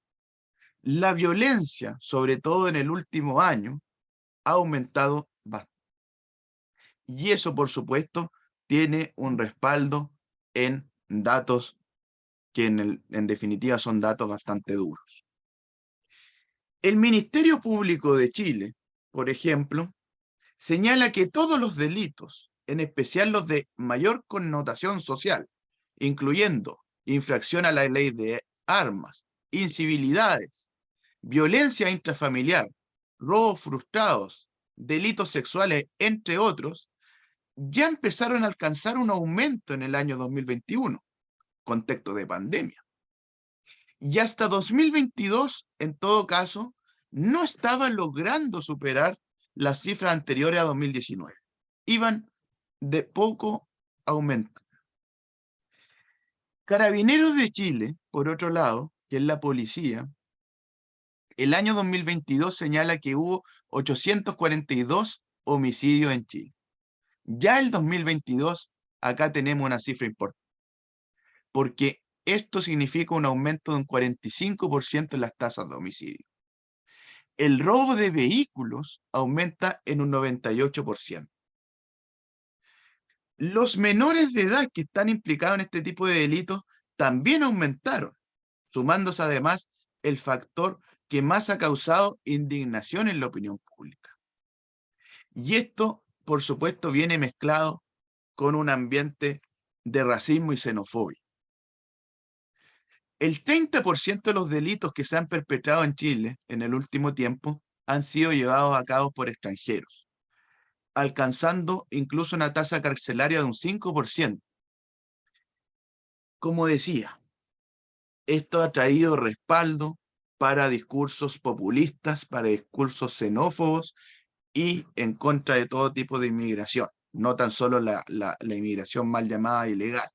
La violencia, sobre todo en el último año, ha aumentado bastante. Y eso, por supuesto, tiene un respaldo en datos que en definitiva son datos bastante duros. El Ministerio Público de Chile, por ejemplo, señala que todos los delitos, en especial los de mayor connotación social, incluyendo infracción a la ley de armas, incivilidades, violencia intrafamiliar, robos frustrados, delitos sexuales, entre otros, ya empezaron a alcanzar un aumento en el año 2021, contexto de pandemia. Y hasta 2022, en todo caso, no estaban logrando superar las cifras anteriores a 2019. Iban de poco aumento. Carabineros de Chile, por otro lado, que es la policía, el año 2022 señala que hubo 842 homicidios en Chile. Ya el 2022, acá tenemos una cifra importante, porque esto significa un aumento de un 45% en las tasas de homicidio. El robo de vehículos aumenta en un 98%. Los menores de edad que están implicados en este tipo de delitos también aumentaron, sumándose además el factor que más ha causado indignación en la opinión pública. Y esto, por supuesto, viene mezclado con un ambiente de racismo y xenofobia. El 30% de los delitos que se han perpetrado en Chile en el último tiempo han sido llevados a cabo por extranjeros, alcanzando incluso una tasa carcelaria de un 5%. Como decía, esto ha traído respaldo para discursos populistas, para discursos xenófobos y en contra de todo tipo de inmigración, no tan solo la inmigración mal llamada ilegal.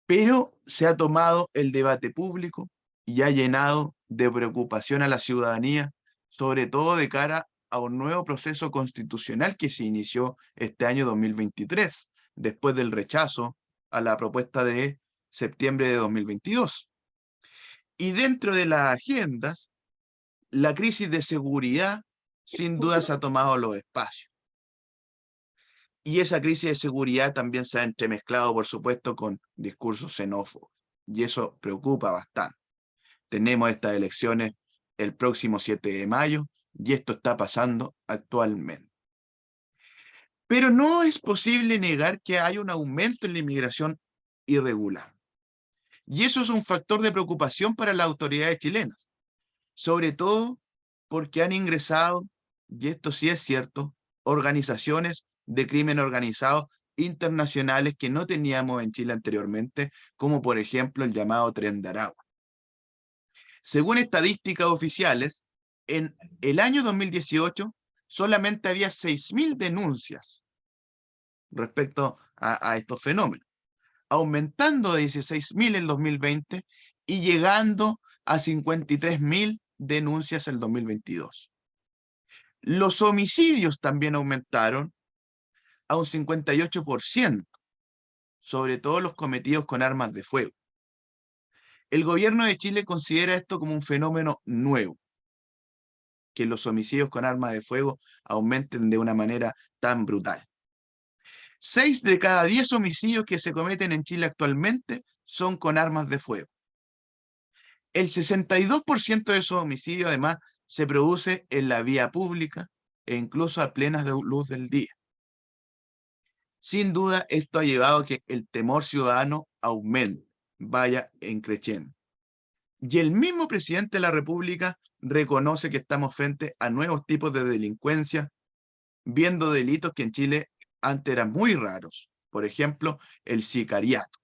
Pero se ha tomado el debate público y ha llenado de preocupación a la ciudadanía, sobre todo de cara a un nuevo proceso constitucional que se inició este año 2023, después del rechazo a la propuesta de septiembre de 2022. Y dentro de las agendas, la crisis de seguridad sin duda se ha tomado los espacios. Y esa crisis de seguridad también se ha entremezclado, por supuesto, con discursos xenófobos. Y eso preocupa bastante. Tenemos estas elecciones el próximo 7 de mayo y esto está pasando actualmente. Pero no es posible negar que hay un aumento en la inmigración irregular. Y eso es un factor de preocupación para las autoridades chilenas. Sobre todo porque han ingresado, y esto sí es cierto, organizaciones de crimen organizado internacionales que no teníamos en Chile anteriormente, como por ejemplo el llamado Tren de Aragua. Según estadísticas oficiales, en el año 2018 solamente había 6.000 denuncias respecto a estos fenómenos, aumentando de 16.000 en 2020 y llegando a 53.000 denuncias en 2022. Los homicidios también aumentaron a un 58%, sobre todo los cometidos con armas de fuego. El gobierno de Chile considera esto como un fenómeno nuevo, que los homicidios con armas de fuego aumenten de una manera tan brutal. 6 de cada 10 homicidios que se cometen en Chile actualmente son con armas de fuego. El 62% de esos homicidios, además, se produce en la vía pública e incluso a plena luz del día. Sin duda, esto ha llevado a que el temor ciudadano aumente, vaya creciendo. Y el mismo presidente de la República reconoce que estamos frente a nuevos tipos de delincuencia, viendo delitos que en Chile antes eran muy raros. Por ejemplo, el sicariato.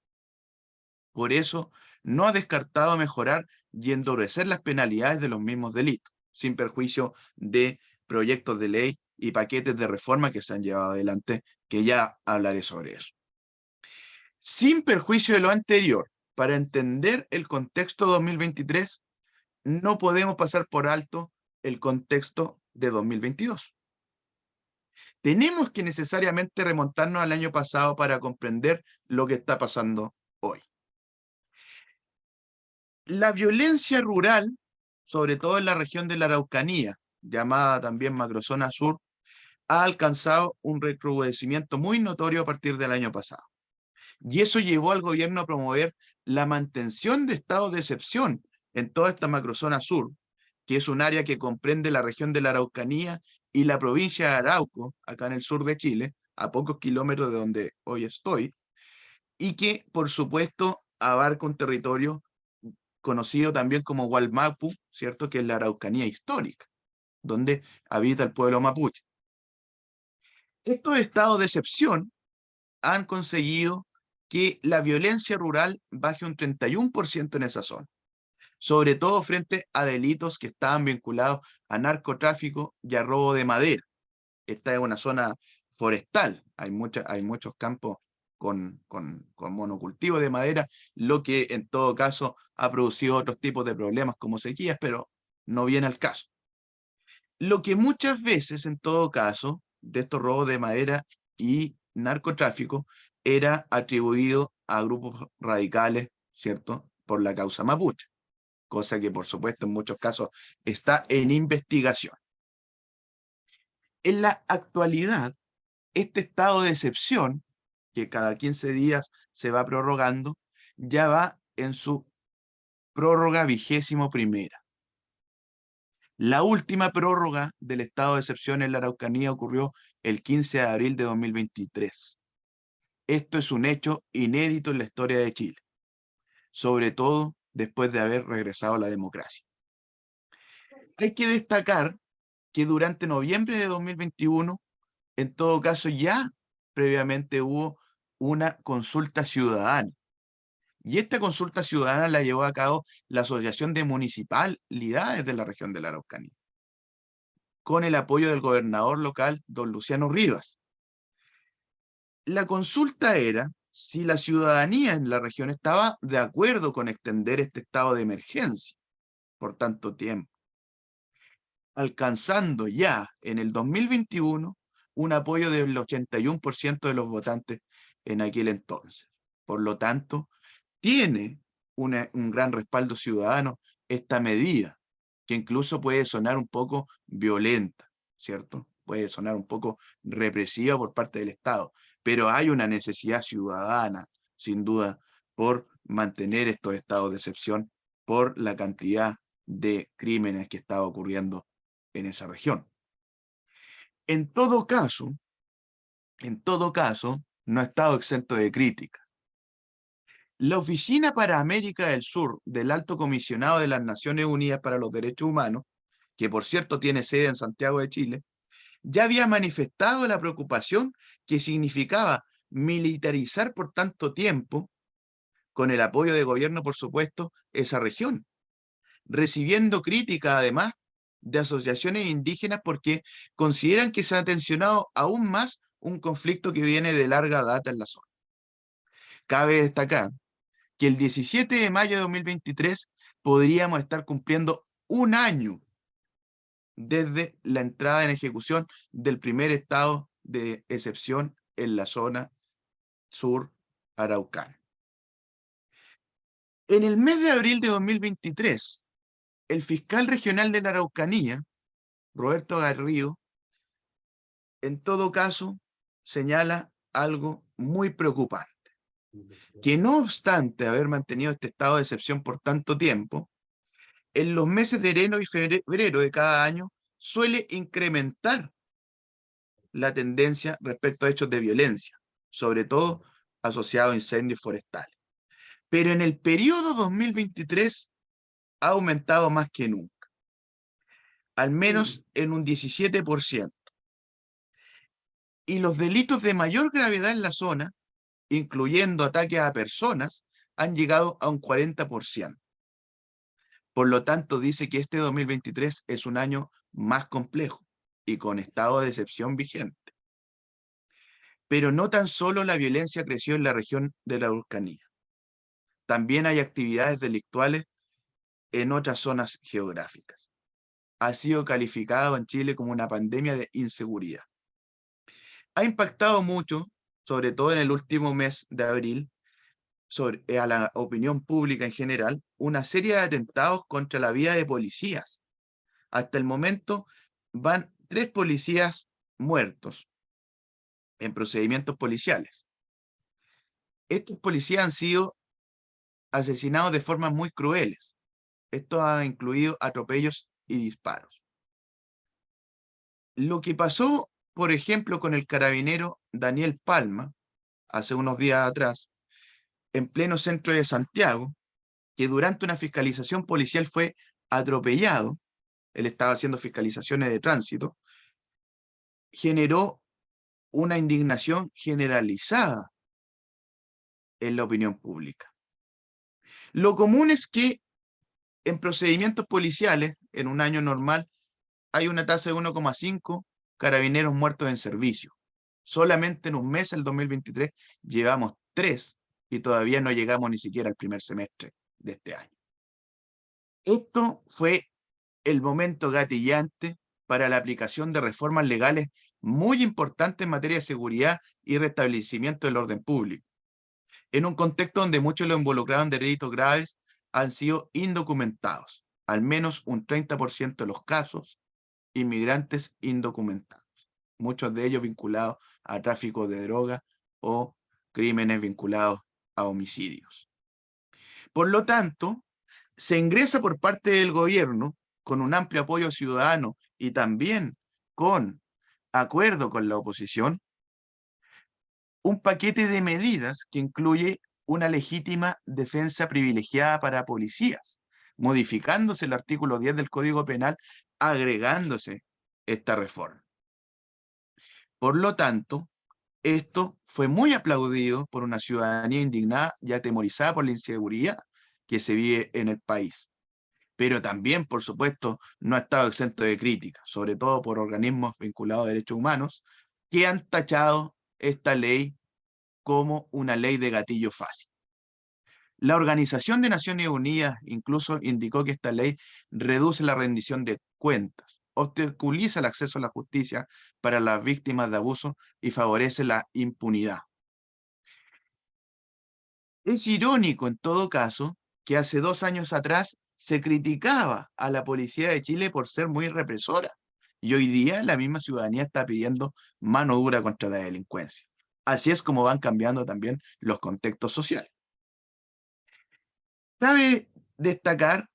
Por eso, no ha descartado mejorar y endurecer las penalidades de los mismos delitos, sin perjuicio de proyectos de ley y paquetes de reforma que se han llevado adelante, que ya hablaré sobre eso. Sin perjuicio de lo anterior, para entender el contexto 2023, no podemos pasar por alto el contexto de 2022. Tenemos que necesariamente remontarnos al año pasado para comprender lo que está pasando hoy. La violencia rural, sobre todo en la región de la Araucanía, llamada también Macrozona Sur, ha alcanzado un recrudecimiento muy notorio a partir del año pasado. Y eso llevó al gobierno a promover la mantención de estados de excepción en toda esta Macrozona Sur, que es un área que comprende la región de la Araucanía y la provincia de Arauco, acá en el sur de Chile, a pocos kilómetros de donde hoy estoy, y que, por supuesto, abarca un territorio conocido también como Wallmapu, ¿cierto? Que es la Araucanía histórica, donde habita el pueblo mapuche. Estos estados de excepción han conseguido que la violencia rural baje un 31% en esa zona, sobre todo frente a delitos que estaban vinculados a narcotráfico y a robo de madera. Esta es una zona forestal, hay muchos campos con monocultivo de madera, lo que en todo caso ha producido otros tipos de problemas como sequías, pero no viene al caso. Lo que muchas veces, en todo caso, de estos robos de madera y narcotráfico, era atribuido a grupos radicales, ¿cierto?, por la causa mapuche, cosa que por supuesto en muchos casos está en investigación. En la actualidad, este estado de excepción, que cada 15 días se va prorrogando, ya va en su prórroga 21ª. La última prórroga del estado de excepción en la Araucanía ocurrió el 15 de abril de 2023. Esto es un hecho inédito en la historia de Chile, sobre todo después de haber regresado a la democracia. Hay que destacar que durante noviembre de 2021, en todo caso ya previamente hubo una consulta ciudadana, Y esta consulta ciudadana la llevó a cabo la Asociación de Municipalidades de la región de la Araucanía, con el apoyo del gobernador local, don Luciano Rivas. La consulta era si la ciudadanía en la región estaba de acuerdo con extender este estado de emergencia por tanto tiempo, alcanzando ya en el 2021 un apoyo del 81% de los votantes en aquel entonces. Por lo tanto, tiene un gran respaldo ciudadano esta medida, que incluso puede sonar un poco violenta, ¿cierto? Puede sonar un poco represiva por parte del Estado, pero hay una necesidad ciudadana, sin duda, por mantener estos estados de excepción por la cantidad de crímenes que estaba ocurriendo en esa región. En todo caso, no ha estado exento de crítica. La Oficina para América del Sur del Alto Comisionado de las Naciones Unidas para los Derechos Humanos, que por cierto tiene sede en Santiago de Chile, ya había manifestado la preocupación que significaba militarizar por tanto tiempo, con el apoyo del gobierno, por supuesto, esa región, recibiendo crítica además de asociaciones indígenas porque consideran que se ha tensionado aún más un conflicto que viene de larga data en la zona. Cabe destacar que el 17 de mayo de 2023 podríamos estar cumpliendo un año desde la entrada en ejecución del primer estado de excepción en la zona sur araucana. En el mes de abril de 2023, el fiscal regional de la Araucanía, Roberto Garrido, en todo caso, señala algo muy preocupante, que no obstante haber mantenido este estado de excepción por tanto tiempo, en los meses de enero y febrero de cada año suele incrementar la tendencia respecto a hechos de violencia, sobre todo asociados a incendios forestales. Pero en el periodo 2023 ha aumentado más que nunca, al menos en un 17%. Y los delitos de mayor gravedad en la zona, incluyendo ataques a personas, han llegado a un 40%. Por lo tanto, dice que este 2023 es un año más complejo y con estado de excepción vigente. Pero no tan solo la violencia creció en la región de la Araucanía. También hay actividades delictuales en otras zonas geográficas. Ha sido calificado en Chile como una pandemia de inseguridad. Ha impactado mucho, sobre todo en el último mes de abril, a la opinión pública en general, una serie de atentados contra la vida de policías. Hasta el momento van 3 policías muertos en procedimientos policiales. Estos policías han sido asesinados de formas muy crueles. Esto ha incluido atropellos y disparos. Lo que pasó, por ejemplo, con el carabinero Daniel Palma, hace unos días atrás, en pleno centro de Santiago, que durante una fiscalización policial fue atropellado, él estaba haciendo fiscalizaciones de tránsito, generó una indignación generalizada en la opinión pública. Lo común es que en procedimientos policiales, en un año normal, hay una tasa de 1,5 carabineros muertos en servicio. Solamente en un mes, el 2023, llevamos 3 y todavía no llegamos ni siquiera al primer semestre de este año. Esto fue el momento gatillante para la aplicación de reformas legales muy importantes en materia de seguridad y restablecimiento del orden público, en un contexto donde muchos de los involucrados en delitos graves han sido indocumentados, al menos un 30% de los casos, inmigrantes indocumentados, muchos de ellos vinculados a tráfico de droga o crímenes vinculados a homicidios. Por lo tanto, se ingresa por parte del gobierno, con un amplio apoyo ciudadano y también con acuerdo con la oposición, un paquete de medidas que incluye una legítima defensa privilegiada para policías, modificándose el artículo 10 del Código Penal, agregándose esta reforma. Por lo tanto, Esto fue muy aplaudido por una ciudadanía indignada y atemorizada por la inseguridad que se vive en el país. Pero también, por supuesto, no ha estado exento de crítica, sobre todo por organismos vinculados a derechos humanos, que han tachado esta ley como una ley de gatillo fácil. La Organización de Naciones Unidas incluso indicó que esta ley reduce la rendición de cuentas, obstaculiza el acceso a la justicia para las víctimas de abuso y favorece la impunidad. Es irónico, en todo caso, que hace 2 años atrás se criticaba a la policía de Chile por ser muy represora, y hoy día la misma ciudadanía está pidiendo mano dura contra la delincuencia. Así es como van cambiando también los contextos sociales. Cabe destacar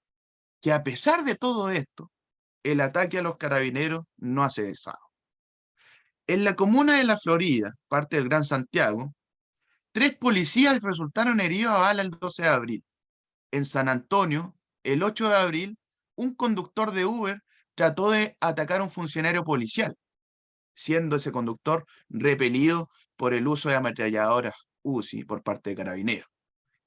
que a pesar de todo esto, el ataque a los carabineros no ha cesado. En la comuna de La Florida, parte del Gran Santiago, 3 policías resultaron heridos a bala el 12 de abril. En San Antonio, el 8 de abril, un conductor de Uber trató de atacar a un funcionario policial, siendo ese conductor repelido por el uso de ametralladoras UCI por parte de carabineros.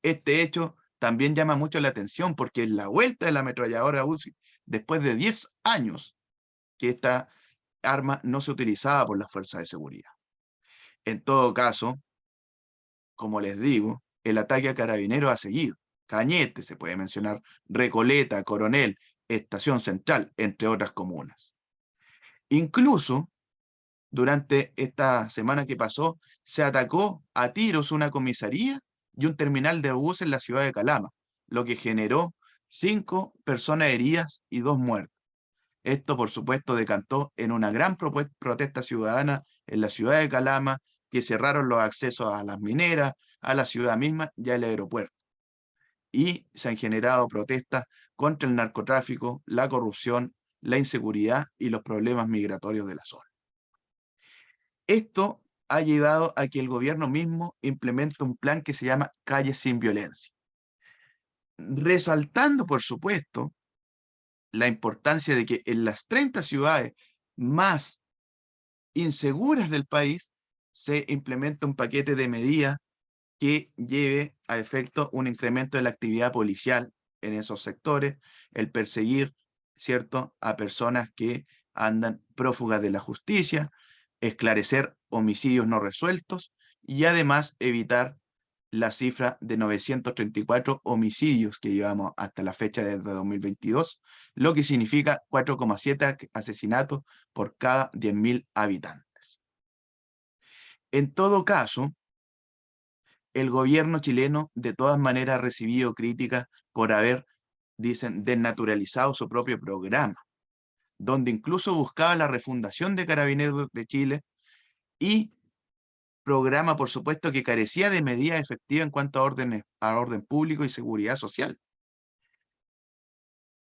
Este hecho también llama mucho la atención porque es la vuelta de la ametralladora UCI después de 10 años que esta arma no se utilizaba por las fuerzas de seguridad. En todo caso, como les digo, el ataque a carabineros ha seguido. Cañete se puede mencionar, Recoleta, Coronel, Estación Central, entre otras comunas. Incluso, durante esta semana que pasó, se atacó a tiros una comisaría y un terminal de bus en la ciudad de Calama, lo que generó 5 personas heridas y 2 muertos. Esto, por supuesto, decantó en una gran protesta ciudadana en la ciudad de Calama, que cerraron los accesos a las mineras, a la ciudad misma y al aeropuerto. Y se han generado protestas contra el narcotráfico, la corrupción, la inseguridad y los problemas migratorios de la zona. Esto ha llevado a que el gobierno mismo implemente un plan que se llama Calles sin Violencia, resaltando, por supuesto, la importancia de que en las 30 ciudades más inseguras del país se implementa un paquete de medidas que lleve a efecto un incremento de la actividad policial en esos sectores, el perseguir, ¿cierto?, a personas que andan prófugas de la justicia, esclarecer homicidios no resueltos y además evitar la cifra de 934 homicidios que llevamos hasta la fecha desde 2022, lo que significa 4,7 asesinatos por cada 10.000 habitantes. En todo caso, el gobierno chileno de todas maneras ha recibido críticas por haber, dicen, desnaturalizado su propio programa, donde incluso buscaba la refundación de Carabineros de Chile y programa, por supuesto, que carecía de medidas efectivas en cuanto a orden público y seguridad social.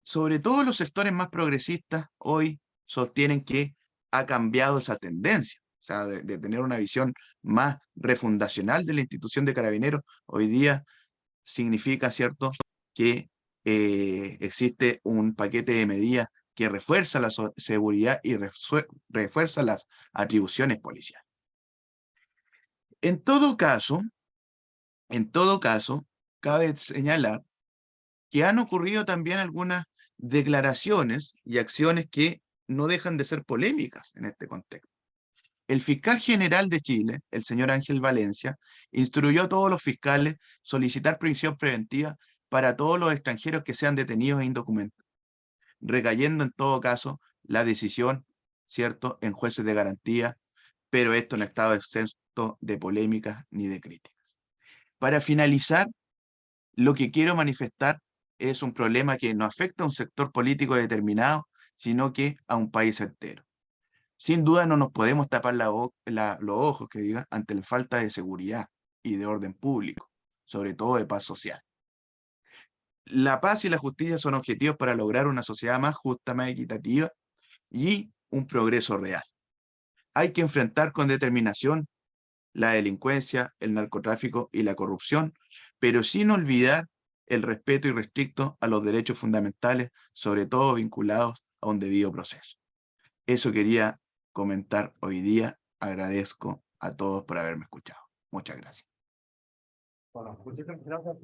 Sobre todo los sectores más progresistas hoy sostienen que ha cambiado esa tendencia, o sea, de tener una visión más refundacional de la institución de Carabineros, hoy día significa, ¿cierto?, que existe un paquete de medidas que refuerza la seguridad y refuerza las atribuciones policiales. En todo caso, cabe señalar que han ocurrido también algunas declaraciones y acciones que no dejan de ser polémicas en este contexto. El fiscal general de Chile, el señor Ángel Valencia, instruyó a todos los fiscales solicitar prisión preventiva para todos los extranjeros que sean detenidos e indocumentados, recayendo en todo caso la decisión, ¿cierto?, en jueces de garantía, pero esto no ha estado exento de polémicas ni de críticas. Para finalizar, lo que quiero manifestar es un problema que no afecta a un sector político determinado, sino que a un país entero. Sin duda no nos podemos tapar los ojos, ante la falta de seguridad y de orden público, sobre todo de paz social. La paz y la justicia son objetivos para lograr una sociedad más justa, más equitativa y un progreso real. Hay que enfrentar con determinación la delincuencia, el narcotráfico y la corrupción, pero sin olvidar el respeto irrestricto a los derechos fundamentales, sobre todo vinculados a un debido proceso. Eso quería comentar hoy día. Agradezco a todos por haberme escuchado. Muchas gracias. Bueno, muchísimas gracias.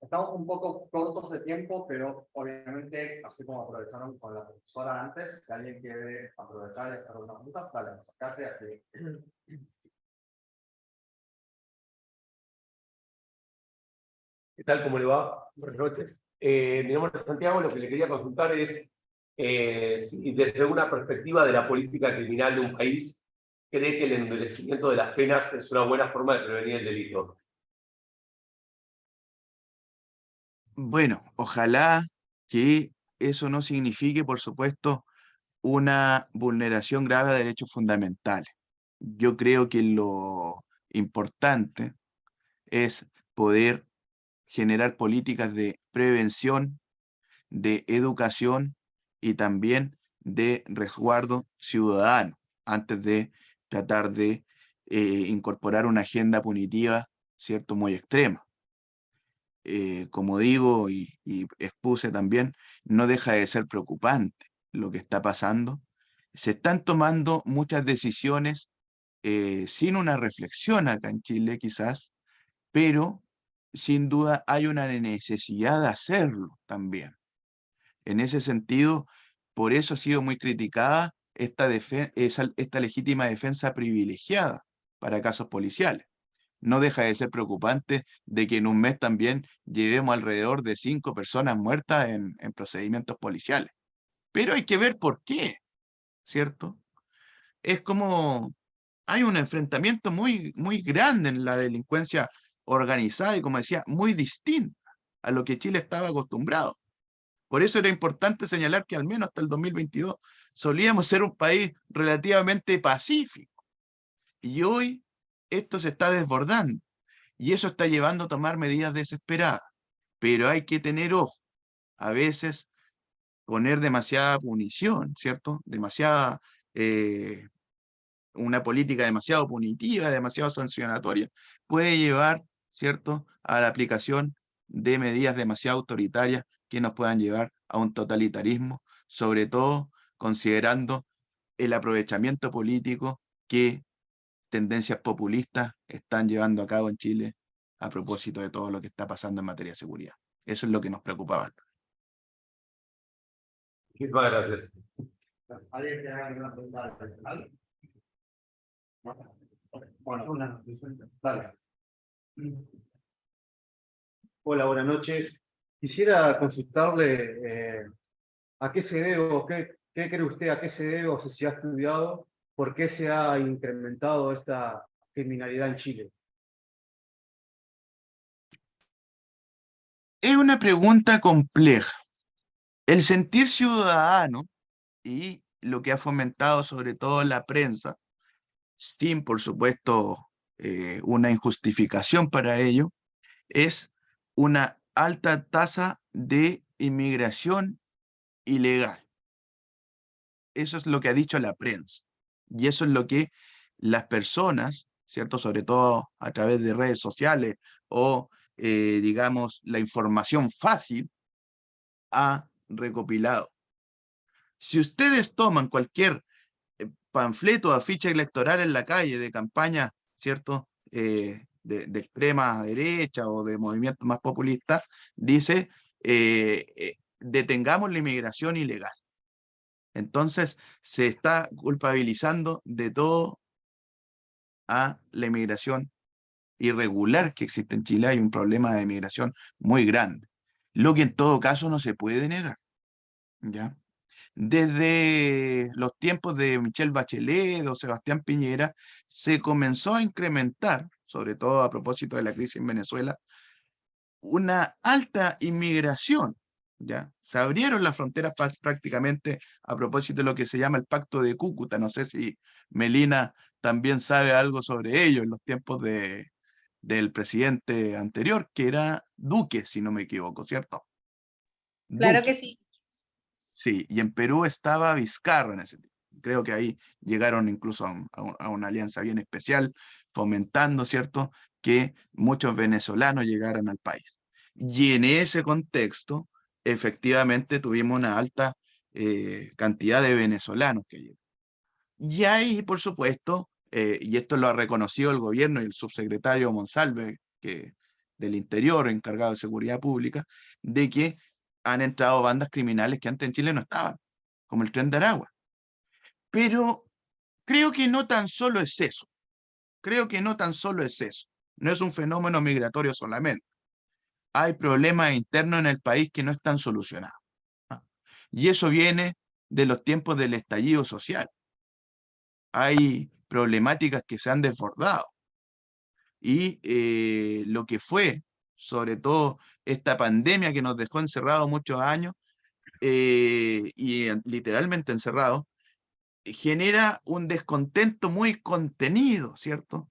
Estamos un poco cortos de tiempo, pero obviamente, así como aprovecharon con la profesora antes, si alguien quiere aprovechar y hacer una pregunta, dale, sacate así. ¿Qué tal? ¿Cómo le va? Buenas noches. Mi nombre es Santiago. Lo que le quería consultar es si desde una perspectiva de la política criminal de un país, cree que el endurecimiento de las penas es una buena forma de prevenir el delito. Bueno, ojalá que eso no signifique, por supuesto, una vulneración grave de derechos fundamentales. Yo creo que lo importante es poder generar políticas de prevención, de educación y también de resguardo ciudadano antes de tratar de incorporar una agenda punitiva, ¿cierto?, muy extrema. Como digo y expuse también, no deja de ser preocupante lo que está pasando. Se están tomando muchas decisiones sin una reflexión acá en Chile quizás, pero sin duda hay una necesidad de hacerlo también. En ese sentido, por eso ha sido muy criticada esta legítima defensa privilegiada para casos policiales. No deja de ser preocupante de que en un mes también llevemos alrededor de 5 personas muertas en procedimientos policiales. Pero hay que ver por qué, ¿cierto? Es como hay un enfrentamiento muy grande en la delincuencia organizada y, como decía, muy distinta a lo que Chile estaba acostumbrado. Por eso era importante señalar que al menos hasta el 2022 solíamos ser un país relativamente pacífico. Y hoy esto se está desbordando y eso está llevando a tomar medidas desesperadas. Pero hay que tener ojo. A veces poner demasiada punición, ¿cierto? Una política demasiado punitiva, demasiado sancionatoria, puede llevar, ¿cierto?, a la aplicación de medidas demasiado autoritarias que nos puedan llevar a un totalitarismo, sobre todo considerando el aprovechamiento político que tendencias populistas están llevando a cabo en Chile a propósito de todo lo que está pasando en materia de seguridad. Eso es lo que nos preocupa bastante. Muchísimas gracias. ¿Alguien tiene alguna pregunta adicional? Bueno, dale. Hola, buenas noches. Quisiera consultarle a qué se debe o qué cree usted, a qué se debe o si ha estudiado, por qué se ha incrementado esta criminalidad en Chile. Es una pregunta compleja. El sentir ciudadano y lo que ha fomentado sobre todo la prensa, sin por supuesto una injustificación para ello, es una alta tasa de inmigración ilegal. Eso es lo que ha dicho la prensa. Y eso es lo que las personas, ¿cierto?, sobre todo a través de redes sociales o, digamos, la información fácil, ha recopilado. Si ustedes toman cualquier panfleto o afiche electoral en la calle de campaña, ¿cierto?, de extrema derecha o de movimientos más populistas, dice, detengamos la inmigración ilegal. Entonces, se está culpabilizando de todo a la inmigración irregular que existe en Chile. Hay un problema de inmigración muy grande, lo que en todo caso no se puede negar, ¿ya? Desde los tiempos de Michelle Bachelet o Sebastián Piñera, se comenzó a incrementar, sobre todo a propósito de la crisis en Venezuela, una alta inmigración, ¿ya? Se abrieron las fronteras prácticamente a propósito de lo que se llama el Pacto de Cúcuta. No sé si Melina también sabe algo sobre ello en los tiempos del presidente anterior, que era Duque, si no me equivoco, ¿cierto? Claro Duque. que sí. Sí, y en Perú estaba Vizcarra en ese tiempo. Creo que ahí llegaron incluso a una alianza bien especial, fomentando, ¿cierto?, que muchos venezolanos llegaran al país. Y en ese contexto, efectivamente, tuvimos una alta cantidad de venezolanos que llegan. Y ahí, por supuesto, y esto lo ha reconocido el gobierno y el subsecretario Monsalve, del Interior, encargado de Seguridad Pública, de que han entrado bandas criminales que antes en Chile no estaban, como el Tren de Aragua. Pero creo que no tan solo es eso. Creo que no tan solo es eso. No es un fenómeno migratorio solamente. Hay problemas internos en el país que no están solucionados. Y eso viene de los tiempos del estallido social. Hay problemáticas que se han desbordado. Y lo que fue, sobre todo, esta pandemia que nos dejó encerrados muchos años, literalmente encerrados, genera un descontento muy contenido, ¿cierto?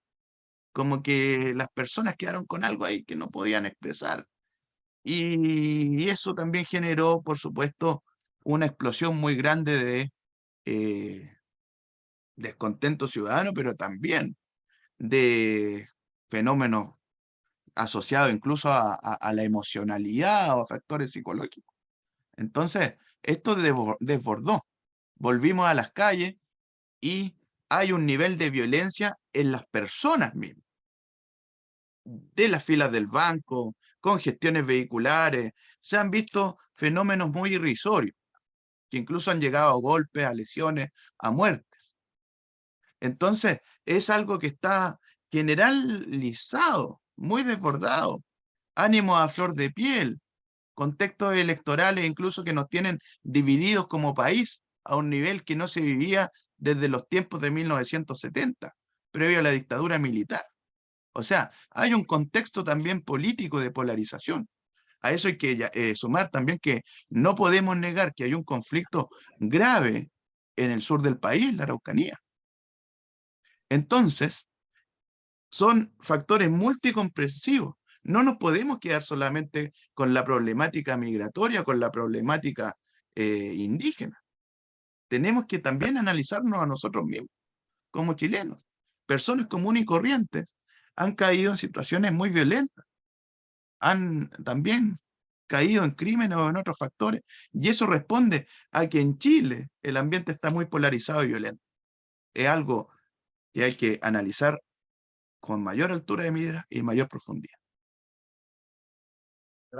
Como que las personas quedaron con algo ahí que no podían expresar. Y eso también generó, por supuesto, una explosión muy grande de descontento ciudadano, pero también de fenómenos asociados incluso a la emocionalidad o a factores psicológicos. Entonces, esto desbordó. Volvimos a las calles y hay un nivel de violencia en las personas mismas. De las filas del banco, congestiones vehiculares, se han visto fenómenos muy irrisorios, que incluso han llegado a golpes, a lesiones, a muertes. Entonces, es algo que está generalizado, muy desbordado, ánimos a flor de piel, contextos electorales incluso que nos tienen divididos como país a un nivel que no se vivía desde los tiempos de 1970, previo a la dictadura militar. O sea, hay un contexto también político de polarización. A eso hay que sumar también que no podemos negar que hay un conflicto grave en el sur del país, la Araucanía. Entonces, son factores multicomprensivos. No nos podemos quedar solamente con la problemática migratoria, con la problemática indígena. Tenemos que también analizarnos a nosotros mismos, como chilenos. Personas comunes y corrientes han caído en situaciones muy violentas. Han también caído en crímenes o en otros factores. Y eso responde a que en Chile el ambiente está muy polarizado y violento. Es algo que hay que analizar con mayor altura de mira y mayor profundidad.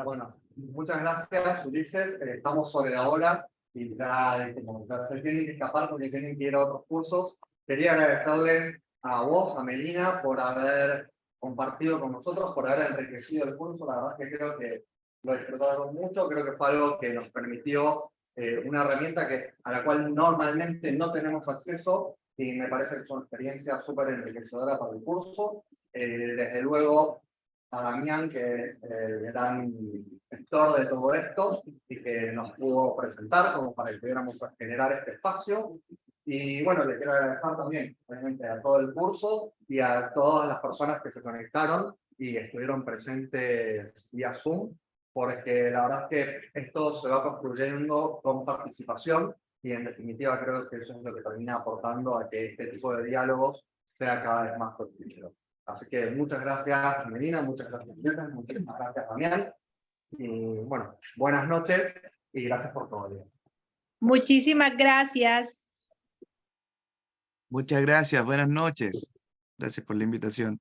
Bueno, muchas gracias, Ulises. Estamos sobre la hora y ya se tienen que escapar porque tienen que ir a otros cursos. Quería agradecerles a vos, a Melina, por haber compartido con nosotros, por haber enriquecido el curso. La verdad es que creo que lo disfrutaron mucho. Creo que fue algo que nos permitió una herramienta a la cual normalmente no tenemos acceso y me parece que fue una experiencia súper enriquecedora para el curso. Desde luego, a Damián, que es el gran gestor de todo esto y que nos pudo presentar como para que pudiéramos generar este espacio. Y bueno, le quiero agradecer también, obviamente, a todo el curso y a todas las personas que se conectaron y estuvieron presentes vía Zoom, porque la verdad es que esto se va construyendo con participación y en definitiva creo que eso es lo que termina aportando a que este tipo de diálogos sea cada vez más fructífero. Así que muchas gracias, Melina, muchas gracias, muchísimas gracias, Damián. Y bueno, buenas noches y gracias por todo. Muchísimas gracias. Muchas gracias, buenas noches. Gracias por la invitación.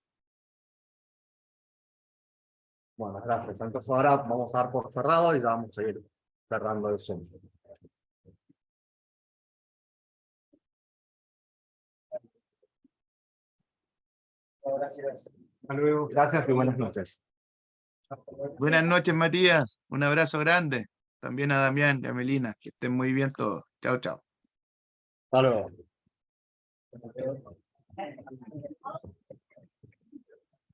Bueno, gracias. Entonces ahora vamos a dar por cerrado y ya vamos a ir cerrando el Zoom. Gracias. Hasta luego. Gracias y buenas noches. Buenas noches, Matías. Un abrazo grande. También a Damián y a Melina. Que estén muy bien todos. Chao, chao. Hasta luego.